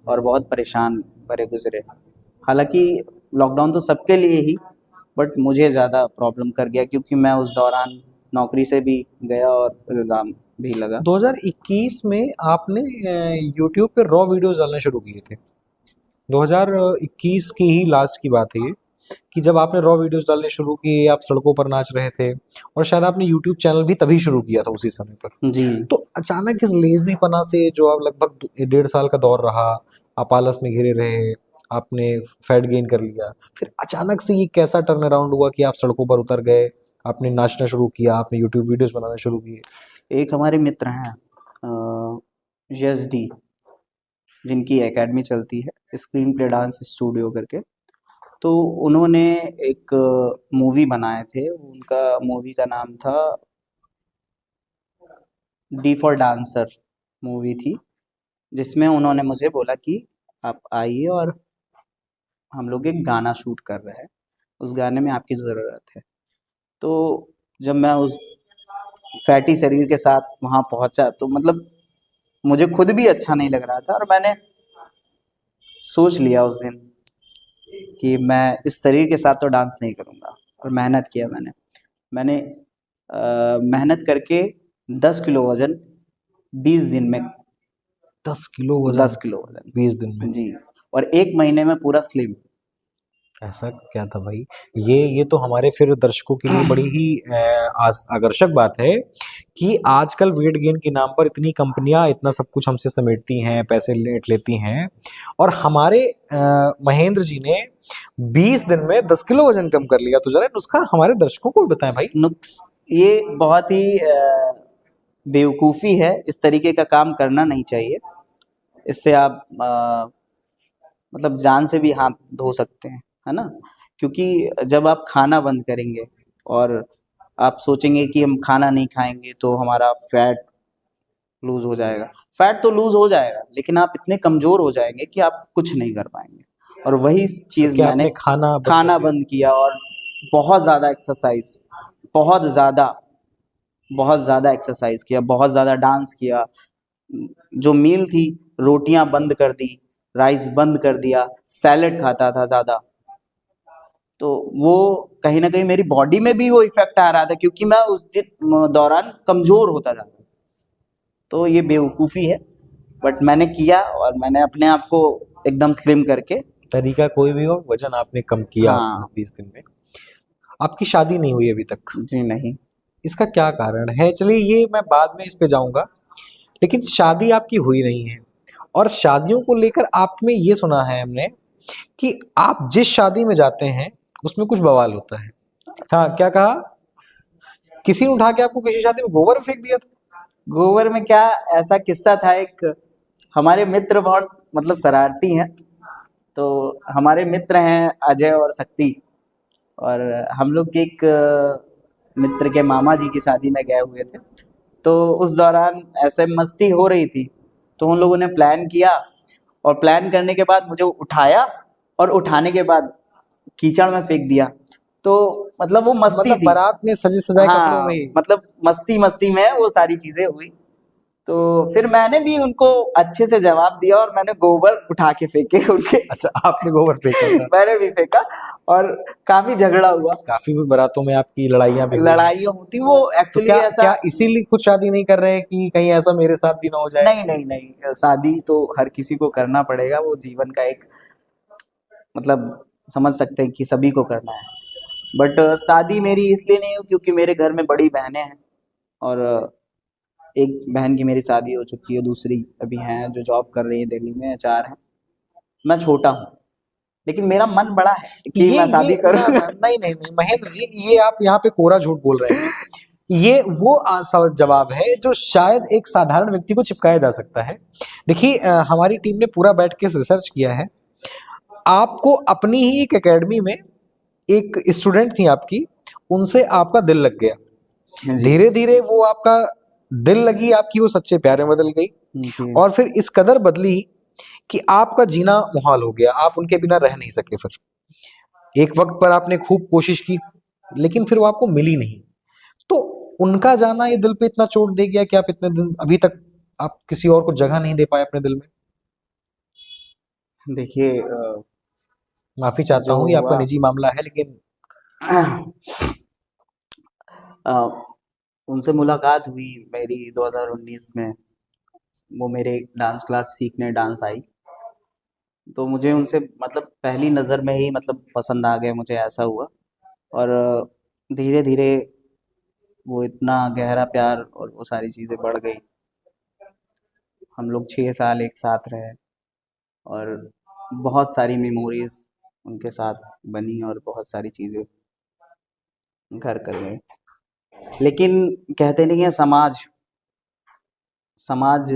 और बहुत परेशान भरे गुजरे। हालांकि लॉकडाउन तो सबके लिए ही, बट मुझे ज़्यादा प्रॉब्लम कर गया क्योंकि मैं उस दौरान नौकरी से भी गया और इल्ज़ाम भी लगा। 2021 में आपने यूट्यूब पे रॉ वीडियोस डालने शुरू किए थे। 2021 की ही लास्ट की बात है ये, कि जब आपने रॉ वीडियोस डालने शुरू किए, आप सड़कों पर नाच रहे थे, और शायद आपने यूट्यूब चैनल भी तभी शुरू किया था उसी समय पर। जी। तो अचानक इस लेजीपना से, जो आप लगभग 1.5 साल का दौर रहा, आप आलस में घिरे रहे, आपने फैट गेन कर लिया, फिर अचानक से ये कैसा टर्न अराउंड हुआ कि आप सड़कों पर उतर गए, आपने नाचना शुरू किया, आपने यूट्यूब वीडियोस बनाना शुरू किए? एक हमारे मित्र हैं यश डी, जिनकी एकेडमी चलती है स्क्रीन प्ले डांस स्टूडियो करके। तो उन्होंने एक मूवी बनाए थे, उनका मूवी का नाम था डी फॉर डांसर मूवी थी, जिसमें उन्होंने मुझे बोला कि आप आइए और हम लोग एक गाना शूट कर रहे हैं, उस गाने में आपकी ज़रूरत है। तो जब मैं उस फैटी शरीर के साथ वहाँ पहुँचा तो मतलब मुझे खुद भी अच्छा नहीं लग रहा था, और मैंने सोच लिया उस दिन कि मैं इस शरीर के साथ तो डांस नहीं करूँगा। और मेहनत किया मैंने मेहनत करके 10 किलो वज़न 20 दिन में 10 किलो वजन 10 किलो वज़न 20 दिन में? जी, और 1 महीने में पूरा स्लिम। ऐसा क्या था भाई? ये तो हमारे फिर दर्शकों के लिए बड़ी ही आकर्षक बात है कि आजकल वेट गेन के नाम पर इतनी कंपनियां इतना सब कुछ हमसे समेटती हैं, पैसे लेती हैं, और हमारे महेंद्र जी ने 20 दिन में 10 किलो वजन कम कर लिया। तो जरा नुस्खा हमारे दर्शकों को भी बताएं भाई। नुक्स ये बहुत ही बेवकूफ़ी है, इस तरीके का काम करना नहीं चाहिए। इससे आप मतलब जान से भी हाथ धो सकते हैं, है ना? क्योंकि जब आप खाना बंद करेंगे और आप सोचेंगे कि हम खाना नहीं खाएँगे तो हमारा फैट लूज़ हो जाएगा। फैट तो लूज़ हो जाएगा, लेकिन आप इतने कमज़ोर हो जाएँगे कि आप कुछ नहीं कर पाएँगे। और वही तो चीज़ क्या मैंने आपने खाना बंद कर खाना दिया? बंद किया और बहुत ज़्यादा एक्सरसाइज़, बहुत ज़्यादा, बहुत ज़्यादा एक्सरसाइज़ किया, बहुत ज़्यादा डांस किया। जो मील थी, रोटियां बंद कर दी, राइस बंद कर दिया, सैलेड खाता था ज़्यादा। तो वो कहीं ना कहीं मेरी बॉडी में भी वो इफेक्ट आ रहा था, क्योंकि मैं उस दौरान कमज़ोर होता जा रहा था। तो ये बेवकूफ़ी है, बट मैंने किया और मैंने अपने आप को एकदम स्लिम करके। तरीका कोई भी हो, वजन आपने कम किया अपना हाँ 20 दिन में। आपकी शादी नहीं हुई अभी तक, जी। नहीं। इसका क्या कारण है? चलिए ये मैं बाद में इस पे जाऊंगा, लेकिन शादी आपकी हुई नहीं है, और शादियों को लेकर आप में ये सुना है हमने कि आप जिस शादी में जाते हैं उसमें कुछ बवाल होता है। हाँ, क्या कहा? किसी ने उठा के आपको किसी शादी में गोबर फेंक दिया था? गोबर में क्या, ऐसा किस्सा था, एक हमारे मित्र बहुत मतलब शरारती हैं। तो हमारे मित्र हैं अजय और शक्ति, और हम लोग के एक मित्र के मामा जी की शादी में गए हुए थे। तो उस दौरान ऐसे मस्ती हो रही थी, तो उन लोगों ने प्लान किया, और प्लान करने के बाद मुझे उठाया, और उठाने के बाद कीचड़ में फेंक दिया। तो मतलब वो मस्ती मतलब थी। बारात में सजे सजाए कपड़ों में हाँ, ही? मतलब मस्ती मस्ती में वो सारी चीजें हुई। तो फिर मैंने भी उनको अच्छे से जवाब दिया, और मैंने गोबर उठा के फेंके उनके। अच्छा, आपने गोबर फेंका था? मैंने भी फेंका, और काफी झगड़ा हुआ, काफी बारातों में आपकी लड़ाइयां भी हुई हैं। लड़ाइयाँ होती। वो तो एक्चुअली क्या ऐसा क्या इसीलिए कुछ शादी नहीं कर रहे हैं कि कहीं ऐसा मेरे साथ भी ना हो जाए? नहीं, नहीं, नहीं, शादी तो हर किसी को करना पड़ेगा, वो जीवन का एक मतलब समझ सकते हैं कि सभी को करना है। बट शादी मेरी इसलिए नहीं हुई क्योंकि मेरे घर में बड़ी बहनें हैं, और एक बहन की मेरी शादी हो चुकी है, दूसरी अभी हैं जो जॉब कर रही है दिल्ली में, 4 हैं। मैं छोटा हूँ, लेकिन मेरा मन बड़ा है कि मैं शादी करूँगा। नहीं नहीं नहीं महेंद्र जी, ये आप यहाँ पे कोरा झूठ बोल रहे हैं। ये वो जवाब है जो शायद एक साधारण व्यक्ति को चिपकाया जा सकता है। देखिए, हमारी टीम ने पूरा बैठ के रिसर्च किया है। आपको अपनी ही एक एकेडमी में एक स्टूडेंट थी आपकी, उनसे आपका दिल लग गया, जी धीरे धीरे वो आपका दिल लगी आपकी, वो सच्चे प्यार में बदल गई, जी और फिर इस कदर बदली कि आपका जीना मुहाल हो गया, आप उनके बिना रह नहीं सके। फिर एक वक्त पर आपने खूब कोशिश की, लेकिन फिर वो आपको मिली नहीं। तो उनका जाना ये दिल पे इतना चोट दे गया कि आप इतने दिन अभी तक आप किसी और को जगह नहीं दे पाए अपने दिल में। देखिए, माफी चाहता जो हूँ, ये आपका हुआ निजी मामला है, लेकिन अ, उनसे मुलाकात हुई मेरी 2019 में। वो मेरे डांस क्लास सीखने डांस आई, तो मुझे उनसे मतलब पहली नज़र में ही मतलब पसंद आ गए, मुझे ऐसा हुआ। और धीरे धीरे वो इतना गहरा प्यार और वो सारी चीज़ें बढ़ गई। हम लोग 6 साल एक साथ रहे और बहुत सारी मेमोरीज उनके साथ बनी और बहुत सारी चीज़ें घर कर गए। लेकिन कहते नहीं है, समाज समाज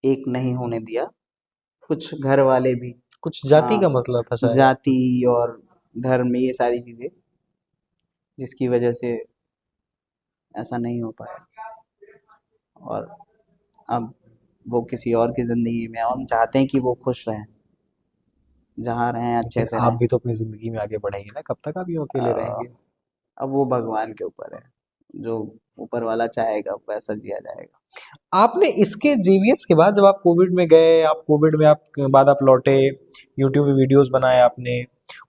एक नहीं होने दिया। कुछ घर वाले भी, कुछ जाति हाँ, का मसला था शायद आपका। जाति और धर्म, ये सारी चीज़ें जिसकी वजह से ऐसा नहीं हो पाया। और अब वो किसी और की ज़िंदगी में है और हम चाहते हैं कि वो खुश रहें, जहाँ रहें अच्छे लेकिन से आप रहें। भी तो अपनी जिंदगी में आगे बढ़ेंगे ना, कब तक आप यूं अकेले अ, रहेंगे। अब वो भगवान के ऊपर है, जो ऊपर वाला चाहेगा वैसा जिया जाएगा। आपने इसके जेवीएस के बाद, जब आप कोविड में गए, आप कोविड में आप बाद आप लौटे, यूट्यूब पे वीडियोस बनाए आपने,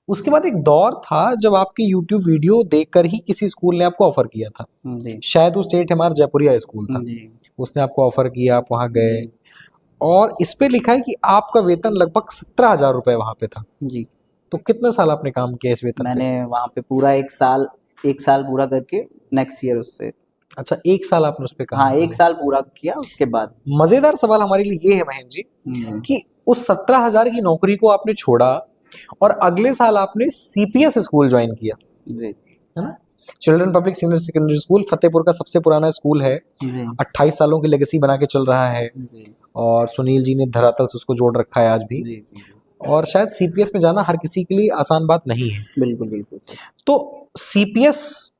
उसके बाद एक दौर था जब आपके यूट्यूब वीडियो देखकर ही किसी स्कूल ने आपको ऑफर किया था। जी शायद वो सेठ हमारा जयपुरिया स्कूल था, जी उसने आपको ऑफर किया, आप वहां जी गए, और इस पे लिखा है कि आपका वेतन लगभग 17,000 रुपए वहां पे था। जी। तो कितने साल आपने काम किया इस वेतन पे। मैंने वहाँ पे पूरा एक साल पूरा करके नेक्स्ट ईयर उससे, अच्छा, 1 साल आपने उस पे काम हाँ, एक किया। साल पूरा किया उसके बाद। मजेदार सवाल हमारे लिए ये है महेंद्र जी, जी कि उस 17,000 की नौकरी को आपने छोड़ा और अगले साल आपने सीपीएस स्कूल ज्वाइन किया, जी है ना। Children public senior secondary school Fatehpur का सबसे पुराना स्कूल है, जी 28 सालों की लेगेसी बना के चल रहा है, जी और सुनील जी ने धरातल से उसको जोड़ रखा है आज भी। जी जी जी। और शायद सीपीएस में जाना हर किसी के लिए आसान बात नहीं है। बिल्कुल बिल्कुल सर। तो सीपीएस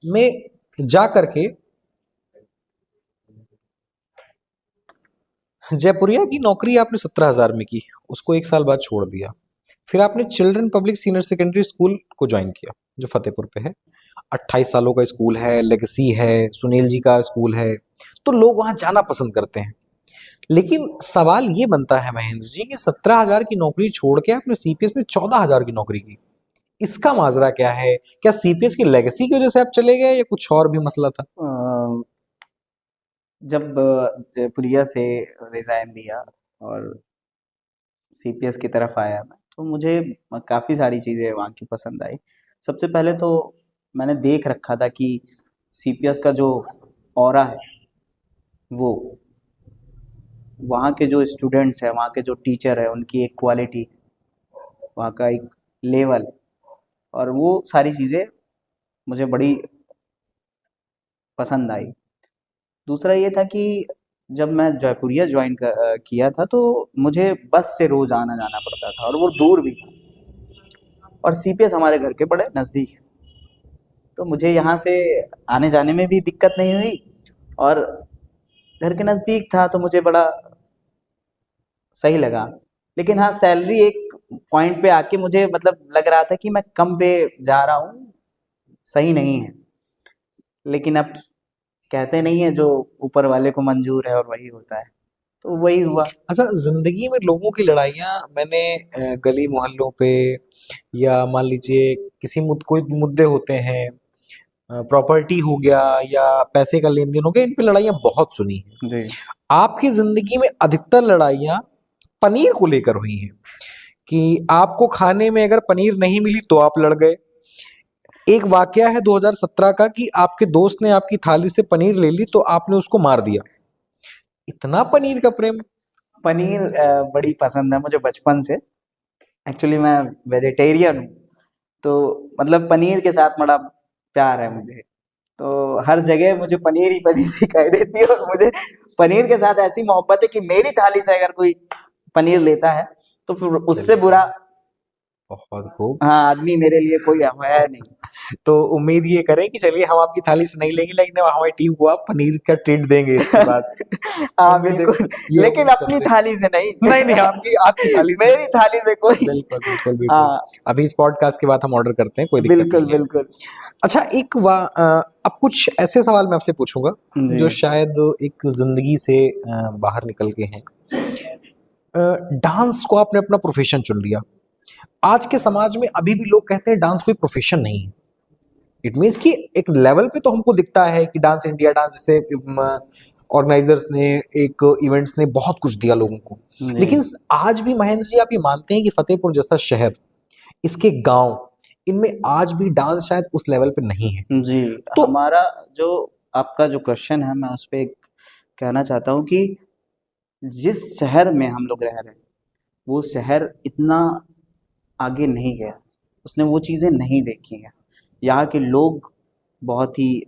में जा करके जयपुरिया की नौकरी आपने 17,000 में की, उसको 1 साल बाद छोड़ दिया, फिर आपने children public senior secondary school को ज्वाइन किया जो फतेहपुर पे है। 28 सालों का स्कूल है, लेगेसी है, सुनील जी का स्कूल है, तो लोग वहां जाना पसंद करते हैं। लेकिन सवाल ये बनता है महेंद्र जी कि 17,000 की नौकरी छोड़ के आपने सीपीएस में 14,000 की नौकरी की, इसका माजरा क्या है। क्या सीपीएस की लेगेसी की वजह से आप चले गए या कुछ और भी मसला था। जब जयपुरिया से रिज़ाइन दिया और सीपीएस की तरफ आया मैं, तो मुझे काफ़ी सारी चीज़ें वहाँ की पसंद आई। सबसे पहले तो मैंने देख रखा था कि सीपीएस का जो ऑरा है, वो वहाँ के जो स्टूडेंट्स हैं, वहाँ के जो टीचर हैं, उनकी एक क्वालिटी, वहाँ का एक लेवल, और वो सारी चीज़ें मुझे बड़ी पसंद आई। दूसरा ये था कि जब मैं जयपुरिया किया था, तो मुझे बस से रोज़ आना-जाना पड़ता था और वो दूर भी था, और सीपीएस हमारे घर के बड़े नज़दीक है। तो मुझे यहाँ से आने-जाने में भी दिक्कत नहीं हुई, और घर के नज़दीक था तो मुझे बड़ा सही लगा। लेकिन हाँ, सैलरी एक पॉइंट पे आके मुझे मतलब लग रहा था कि मैं कम पे जा रहा हूँ, सही नहीं है। लेकिन अब कहते नहीं है, जो ऊपर वाले को मंजूर है और वही होता है, तो वही हुआ। अच्छा, जिंदगी में लोगों की लड़ाइयाँ मैंने गली मोहल्लों पे, या मान लीजिए किसी कोई मुद्दे होते हैं, प्रॉपर्टी हो गया या पैसे का लेन देन हो गया, इन पे लड़ाइयाँ बहुत सुनी है। जी आपकी जिंदगी में अधिकतर लड़ाइयाँ पनीर को लेकर हुई हैं, कि आपको खाने में अगर पनीर नहीं मिली तो आप लड़ गए। एक वाकया है 2017 का कि आपके दोस्त ने आपकी थाली से पनीर ले ली तो आपने उसको मार दिया। इतना पनीर का प्रेम। पनीर बड़ी पसंद है मुझे बचपन से। एक्चुअली मैं वेजिटेरियन हूँ, तो मतलब पनीर के साथ बड़ा प्यार है मुझे। तो हर जगह मुझे पनीर ही पनीर दिखाई देती है, और मुझे पनीर के साथ ऐसी मोहब्बत है कि मेरी थाली से अगर कोई पनीर लेता है, तो फिर उससे चलिए, बुरा बहुत खूब। हाँ, आदमी मेरे लिए कोई है नहीं। तो उम्मीद ये करें कि चलिए हम आपकी थाली से नहीं लेंगे, लेकिन हमारी टीम को आप पनीर का ट्रीट देंगे इसके बाद। हाँ उम्मीद है, बिल्कुल, ये लेकिन उम्मीद अपनी करते हैं। थाली से नहीं। नहीं नहीं, आपकी आपकी थाली से। मेरी थाली से कोई। बिल्कुल बिल्कुल बिल्कुल। हाँ अभी इस पॉडकास्ट के बाद हम ऑर्डर करते हैं, कोई दिक्कत बिल्कुल नहीं है। बिल्कुल। अच्छा, अब कुछ ऐसे सवाल मैं आपसे पूछूंगा जी जो शायद एक जिंदगी से बाहर निकल के हैं। डांस को आपने अपना प्रोफेशन चुन लिया। आज के समाज में अभी भी लोग कहते हैं डांस कोई प्रोफेशन नहीं है। इट मीन्स कि एक लेवल पे तो हमको दिखता है कि डांस इंडिया, डांस जैसे ऑर्गेनाइजर्स ने, एक इवेंट्स ने बहुत कुछ दिया लोगों को। जी लेकिन आज भी महेंद्र जी, आप ये मानते हैं कि फतेहपुर जैसा शहर, इसके गांव, इनमें आज भी डांस शायद उस लेवल पे नहीं है? जी। तो हमारा जो आपका जो क्वेश्चन है, मैं उस पे एक कहना चाहता हूँ कि जिस शहर में हम लोग रह रहे हैं, वो शहर इतना आगे नहीं गया, उसने वो चीज़ें नहीं देखी हैं। यहाँ के लोग बहुत ही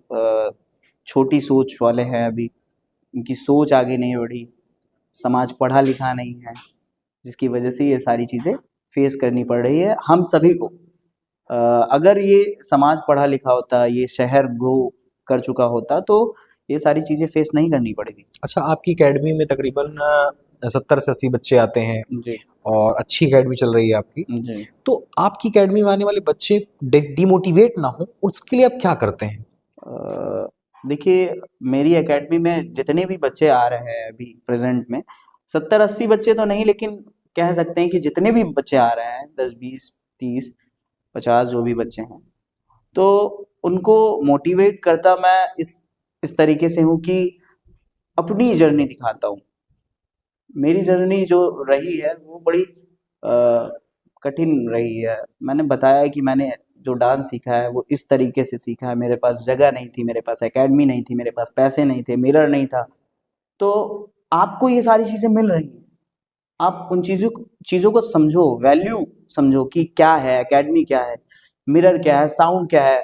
छोटी सोच वाले हैं अभी, उनकी सोच आगे नहीं बढ़ी, समाज पढ़ा लिखा नहीं है, जिसकी वजह से ये सारी चीज़ें फेस करनी पड़ रही है हम सभी को। अगर ये समाज पढ़ा लिखा होता, ये शहर ग्रो कर चुका होता, तो ये सारी चीज़ें फेस नहीं करनी पड़ेगी। अच्छा, आपकी एकेडमी में तकरीबन 70 से 80 बच्चे आते हैं जी और अच्छी एकेडमी चल रही है आपकी। जी। तो आपकी एकेडमी में आने वाले बच्चे डिमोटिवेट ना हो, उसके लिए आप क्या करते हैं? देखिए, मेरी एकेडमी में जितने भी बच्चे आ रहे हैं अभी प्रेजेंट में, 70-80 बच्चे तो नहीं, लेकिन कह सकते हैं कि जितने भी बच्चे आ रहे हैं, 10 20 30 50 जो भी बच्चे हैं, तो उनको मोटिवेट करता मैं इस तरीके से हूँ कि अपनी जर्नी दिखाता हूँ। मेरी जर्नी जो रही है वो बड़ी कठिन रही है। मैंने बताया कि मैंने जो डांस सीखा है वो इस तरीके से सीखा है। मेरे पास जगह नहीं थी, मेरे पास एकेडमी नहीं थी, मेरे पास पैसे नहीं थे, मिरर नहीं था। तो आपको ये सारी चीज़ें मिल रही हैं। आप उन चीज़ों को समझो, वैल्यू समझो कि क्या है एकेडमी, क्या है मिरर, क्या है साउंड, क्या है।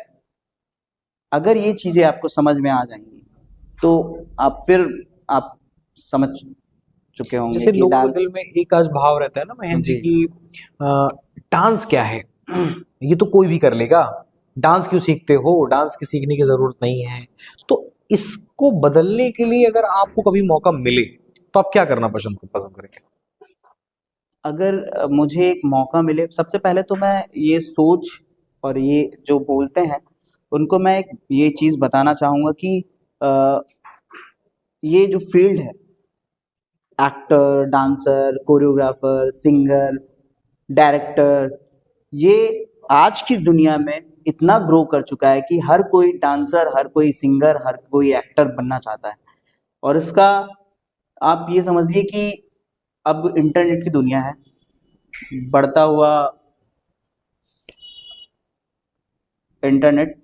अगर ये चीज़ें आपको समझ में आ जाएंगी तो आप समझ चुके होंगे जैसे कि लोगों के डांस। दिल में एक आज भाव रहता है ना महेंद्र जी जी की, डांस क्या है, ये तो कोई भी कर लेगा, डांस क्यों सीखते हो, डांस की सीखने की जरूरत नहीं है। तो इसको बदलने के लिए अगर आपको कभी मौका मिले तो आप क्या करना पसंद पसंद करेंगे? अगर मुझे एक मौका मिले, सबसे पहले तो मैं ये सोच और ये जो बोलते हैं उनको मैं एक ये चीज़ बताना चाहूँगा कि अ, ये जो फील्ड है, actor, dancer, choreographer, singer, director, ये आज की दुनिया में इतना ग्रो कर चुका है कि हर कोई डांसर, हर कोई सिंगर, हर कोई एक्टर बनना चाहता है। और इसका आप ये समझिए कि अब इंटरनेट की दुनिया है, बढ़ता हुआ इंटरनेट।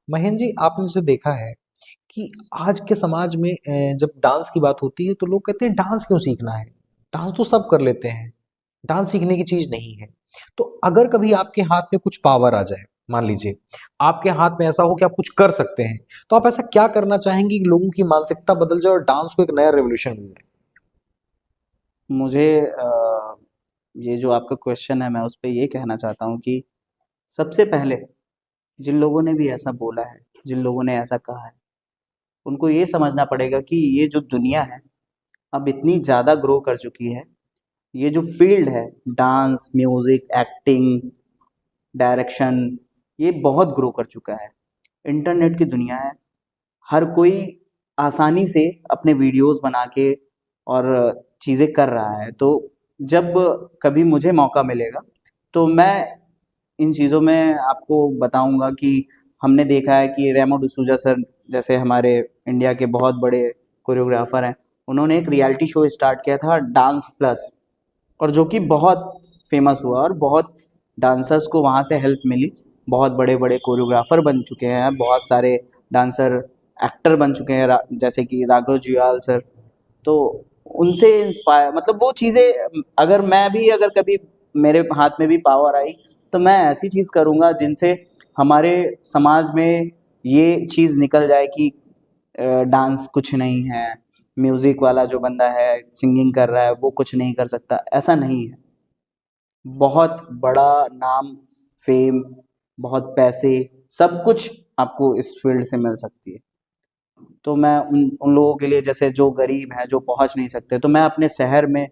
महेंद्र जी, आपने जैसे देखा है कि आज के समाज में जब डांस की बात होती है तो लोग कहते हैं डांस क्यों सीखना है, डांस तो सब कर लेते हैं, डांस सीखने की चीज नहीं है। तो अगर कभी आपके हाथ में कुछ पावर आ जाए, मान लीजिए आपके हाथ में ऐसा हो कि आप कुछ कर सकते हैं, तो आप ऐसा क्या करना चाहेंगे कि लोगों की मानसिकता बदल जाए और डांस को एक नया रेवोल्यूशन मिल जाए? मुझे ये जो आपका क्वेश्चन है, मैं उस पे ये कहना चाहता हूँ कि सबसे पहले जिन लोगों ने भी ऐसा बोला है, जिन लोगों ने ऐसा कहा है, उनको ये समझना पड़ेगा कि ये जो दुनिया है अब इतनी ज़्यादा ग्रो कर चुकी है। ये जो फील्ड है, डांस, म्यूज़िक, एक्टिंग, डायरेक्शन, ये बहुत ग्रो कर चुका है। इंटरनेट की दुनिया है, हर कोई आसानी से अपने वीडियोस बना के और चीज़ें कर रहा है। तो जब कभी मुझे मौका मिलेगा तो मैं इन चीज़ों में आपको बताऊंगा कि हमने देखा है कि रेमो डिसूजा सर जैसे हमारे इंडिया के बहुत बड़े कोरियोग्राफर हैं, उन्होंने एक रियलिटी शो स्टार्ट किया था डांस प्लस, और जो कि बहुत फेमस हुआ और बहुत डांसर्स को वहाँ से हेल्प मिली। बहुत बड़े बड़े कोरियोग्राफर बन चुके हैं, बहुत सारे डांसर एक्टर बन चुके हैं, जैसे कि राघव जुयाल सर। तो उनसे इंस्पायर, मतलब वो चीज़ें, अगर मैं भी, अगर कभी मेरे हाथ में भी पावर आई तो मैं ऐसी चीज़ करूँगा जिनसे हमारे समाज में ये चीज़ निकल जाए कि डांस कुछ नहीं है, म्यूजिक वाला जो बंदा है, सिंगिंग कर रहा है, वो कुछ नहीं कर सकता, ऐसा नहीं है। बहुत बड़ा नाम, फेम, बहुत पैसे, सब कुछ आपको इस फील्ड से मिल सकती है। तो मैं उन उन लोगों के लिए, जैसे जो गरीब हैं, जो पहुंच नहीं सकते, तो मैं अपने शहर में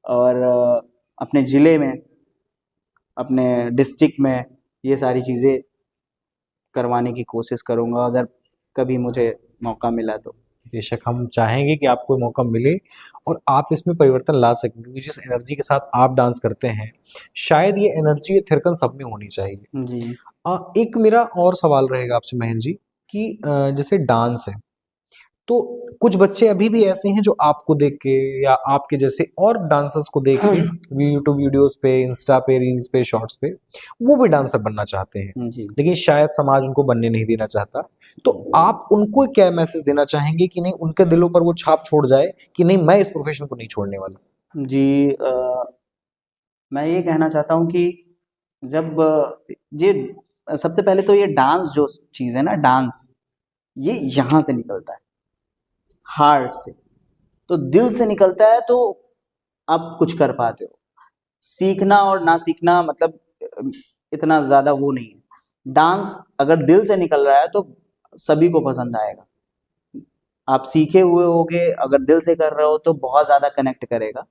और अपने ज़िले में, अपने डिस्ट्रिक्ट में ये सारी चीज़ें करवाने की कोशिश करूँगा, अगर कभी मुझे मौका मिला तो। बेशक हम चाहेंगे कि आपको मौका मिले और आप इसमें परिवर्तन ला सकें, क्योंकि जिस एनर्जी के साथ आप डांस करते हैं, शायद ये एनर्जी, ये थिरकन सब में होनी चाहिए। जी। एक मेरा और सवाल रहेगा आपसे महेंद्र जी कि जैसे डांस है, तो कुछ बच्चे अभी भी ऐसे हैं जो आपको देख के या आपके जैसे और डांसर्स को देख के यूट्यूब वीडियोस पे, इंस्टा पे, रील्स पे, शॉर्ट्स पे वो भी डांसर बनना चाहते हैं, जी। लेकिन शायद समाज उनको बनने नहीं देना चाहता। तो आप उनको क्या मैसेज देना चाहेंगे कि नहीं उनके दिलों पर वो छाप छोड़ जाए कि नहीं मैं इस प्रोफेशन को नहीं छोड़ने वाला? जी, मैं ये कहना चाहता हूँ कि जब ये सबसे पहले तो ये डांस जो चीज़ है ना, डांस, ये यहाँ से निकलता है, हार्ट से। तो दिल से निकलता है तो आप कुछ कर पाते हो। सीखना और ना सीखना मतलब इतना ज़्यादा वो नहीं है। डांस अगर दिल से निकल रहा है तो सभी को पसंद आएगा। आप सीखे हुए होगे, अगर दिल से कर रहे हो तो बहुत ज़्यादा कनेक्ट करेगा।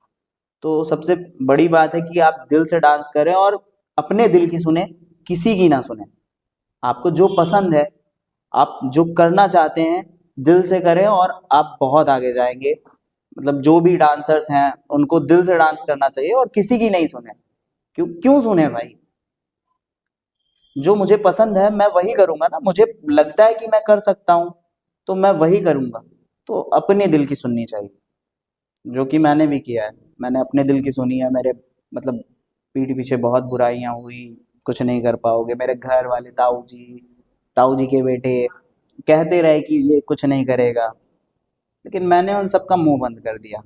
तो सबसे बड़ी बात है कि आप दिल से डांस करें और अपने दिल की सुने, किसी की ना सुने। आपको जो पसंद है, आप जो करना चाहते हैं, दिल से करें और आप बहुत आगे जाएंगे। मतलब जो भी डांसर्स हैं उनको दिल से डांस करना चाहिए और किसी की नहीं सुने। क्यों क्यों सुने भाई? जो मुझे पसंद है मैं वही करूंगा ना, मुझे लगता है कि मैं कर सकता हूँ तो मैं वही करूंगा। तो अपने दिल की सुननी चाहिए, जो कि मैंने भी किया है। मैंने अपने दिल की सुनी है। मेरे मतलब पीठ पीछे बहुत बुराइयां हुई, कुछ नहीं कर पाओगे। मेरे घर वाले, ताऊ जी के बेटे कहते रहे कि ये कुछ नहीं करेगा, लेकिन मैंने उन सबका मुंह बंद कर दिया।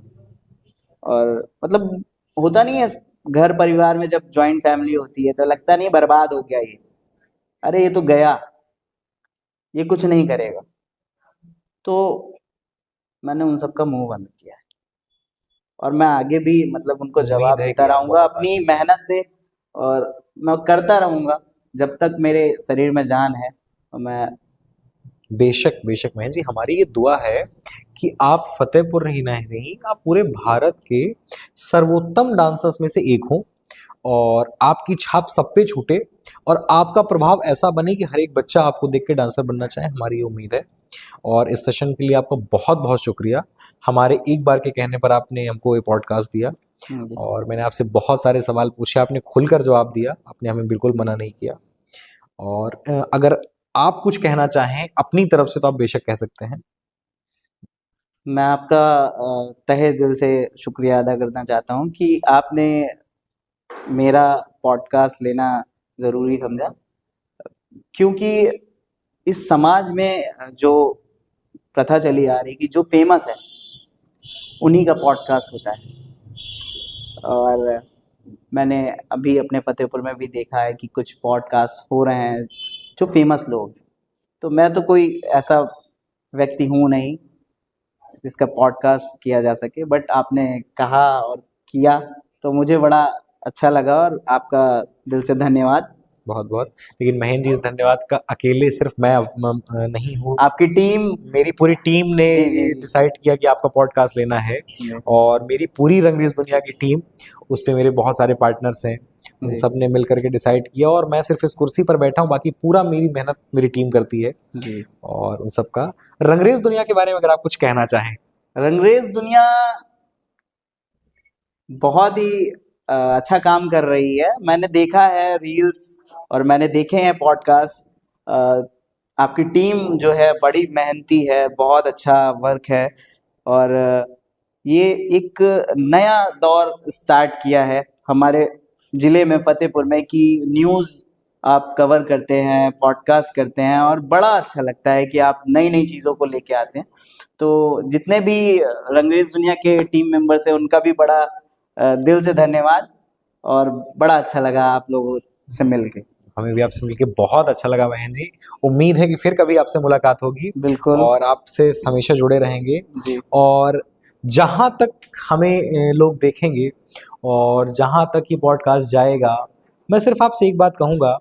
और मतलब होता नहीं है, घर परिवार में जब जॉइंट फैमिली होती है तो लगता नहीं बर्बाद हो गया ये, अरे ये तो गया, ये कुछ नहीं करेगा। तो मैंने उन सबका मुंह बंद किया है और मैं आगे भी मतलब उनको उम्मीद जवाब है देता कि आप रहूंगा बहुत अपनी आगे जाएं। मेहनत से, और मैं करता रहूंगा जब तक मेरे शरीर में जान है। और मैं बेशक बेशक महेंद्र जी, हमारी ये दुआ है कि आप फतेहपुर ही नहीं, आप पूरे भारत के सर्वोत्तम डांसर्स में से एक हों और आपकी छाप सब पे छूटे और आपका प्रभाव ऐसा बने कि हर एक बच्चा आपको देख के डांसर बनना चाहे, हमारी ये उम्मीद है। और इस सेशन के लिए आपका बहुत बहुत शुक्रिया। हमारे एक बार के कहने पर आपने हमको ये पॉडकास्ट दिया जी। और मैंने आपसे बहुत सारे सवाल पूछे, आपने खुलकर जवाब दिया, आपने हमें बिल्कुल मना नहीं किया। और अगर आप कुछ कहना चाहें अपनी तरफ से तो आप बेशक कह सकते हैं। मैं आपका तहे दिल से शुक्रिया अदा करना चाहता हूँ कि आपने मेरा पॉडकास्ट लेना ज़रूरी समझा, क्योंकि इस समाज में जो प्रथा चली आ रही कि जो फेमस है उन्हीं का पॉडकास्ट होता है। और मैंने अभी अपने फतेहपुर में भी देखा है कि कुछ पॉडकास्ट हो रहे हैं जो फेमस लोग हैं। तो मैं तो कोई ऐसा व्यक्ति हूँ नहीं जिसका पॉडकास्ट किया जा सके, बट आपने कहा और किया तो मुझे बड़ा अच्छा लगा, और आपका दिल से धन्यवाद। बहुत बहुत। लेकिन महेंद्र जी, इस धन्यवाद का अकेले सिर्फ मैं नहीं हूँ, आपकी टीम। मेरी पूरी टीम ने जी जी जी। डिसाइड किया कि आपका पॉडकास्ट लेना है जी और मेरी पूरी रंगरेज दुनिया की टीम, उस पे मेरे बहुत सारे पार्टनर्स हैं, उन जी सब ने मिल करके डिसाइड किया और मैं सिर्फ इस कुर्सी पर बैठा हूँ, बाकी पूरा मेरी मेहनत मेरी टीम करती है। जी। और उन सबका रंगरेज दुनिया के बारे में अगर आप कुछ कहना चाहें। रंगरेज दुनिया बहुत ही अच्छा काम कर रही है। मैंने देखा है रील्स और मैंने देखे हैं पॉडकास्ट। आपकी टीम जो है बड़ी मेहनती है, बहुत अच्छा वर्क है। और ये एक नया दौर स्टार्ट किया है हमारे ज़िले में, फतेहपुर में, कि न्यूज़ आप कवर करते हैं, पॉडकास्ट करते हैं, और बड़ा अच्छा लगता है कि आप नई नई चीज़ों को लेके आते हैं। तो जितने भी रंगरेज दुनिया के टीम मेंबर्स हैं उनका भी बड़ा दिल से धन्यवाद, और बड़ा अच्छा लगा आप लोगों से मिलके। हमें भी आपसे मिलके बहुत अच्छा लगा महेंद्र जी। उम्मीद है कि फिर कभी आपसे मुलाकात होगी बिल्कुल। और आपसे हमेशा जुड़े रहेंगे। जी। और जहां तक हमें लोग देखेंगे और जहां तक ये पॉडकास्ट जाएगा, मैं सिर्फ आपसे एक बात कहूंगा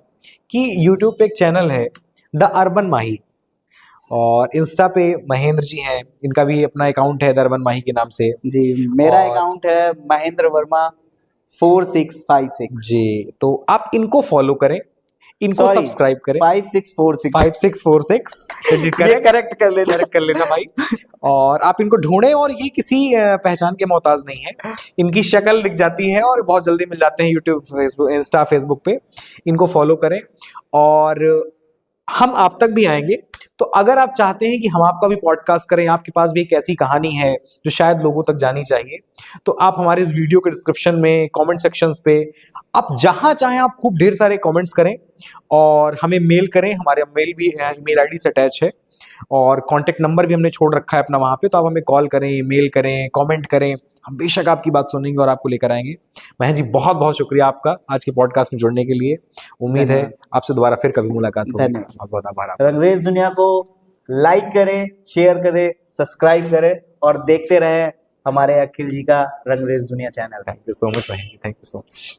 कि यूट्यूब पे एक चैनल है द अर्बन माही, और इंस्टा पे महेंद्र जी हैं, इनका भी अपना अकाउंट है द अर्बन माही के नाम से। जी, मेरा और अकाउंट है महेंद्र वर्मा 4656। जी, तो आप इनको फॉलो करें, इनको सॉरी, सब्सक्राइब करें। 5646। 5646 ये करेक्ट कर लेना। करेक्ट कर लेना भाई। और आप इनको ढूंढें, और ये किसी पहचान के मोहताज नहीं है, इनकी शक्ल दिख जाती है और बहुत जल्दी मिल जाते हैं यूट्यूब, फेसबुक, इंस्टा, फेसबुक पे। इनको फॉलो करें और हम आप तक भी आएंगे। तो अगर आप चाहते हैं कि हम आपका भी पॉडकास्ट करें, आपके पास भी एक ऐसी कहानी है जो शायद लोगों तक जानी चाहिए, तो आप हमारे इस वीडियो के डिस्क्रिप्शन में, कमेंट सेक्शंस पे, आप जहां चाहें आप खूब ढेर सारे कमेंट्स करें और हमें मेल करें। हमारे मेल भी मेल आईडी से अटैच है और कॉन्टेक्ट नंबर भी हमने छोड़ रखा है अपना वहां पे, तो आप हमें कॉल करें, मेल करें, कमेंट करें, हम बेशक आपकी बात सुनेंगे और आपको लेकर आएंगे। महेश जी, बहुत बहुत शुक्रिया आपका आज के पॉडकास्ट में जुड़ने के लिए। उम्मीद है धन्यवाद। आपसे दोबारा फिर कभी मुलाकात होगी। धन्यवाद। बहुत बहुत आभार आपका। रंगरेज दुनिया को लाइक करें, शेयर करें, सब्सक्राइब करें और देखते रहें हमारे अखिल जी का Rangrez Duniya channel. Thank you so much Mahesh ji, thank you so much.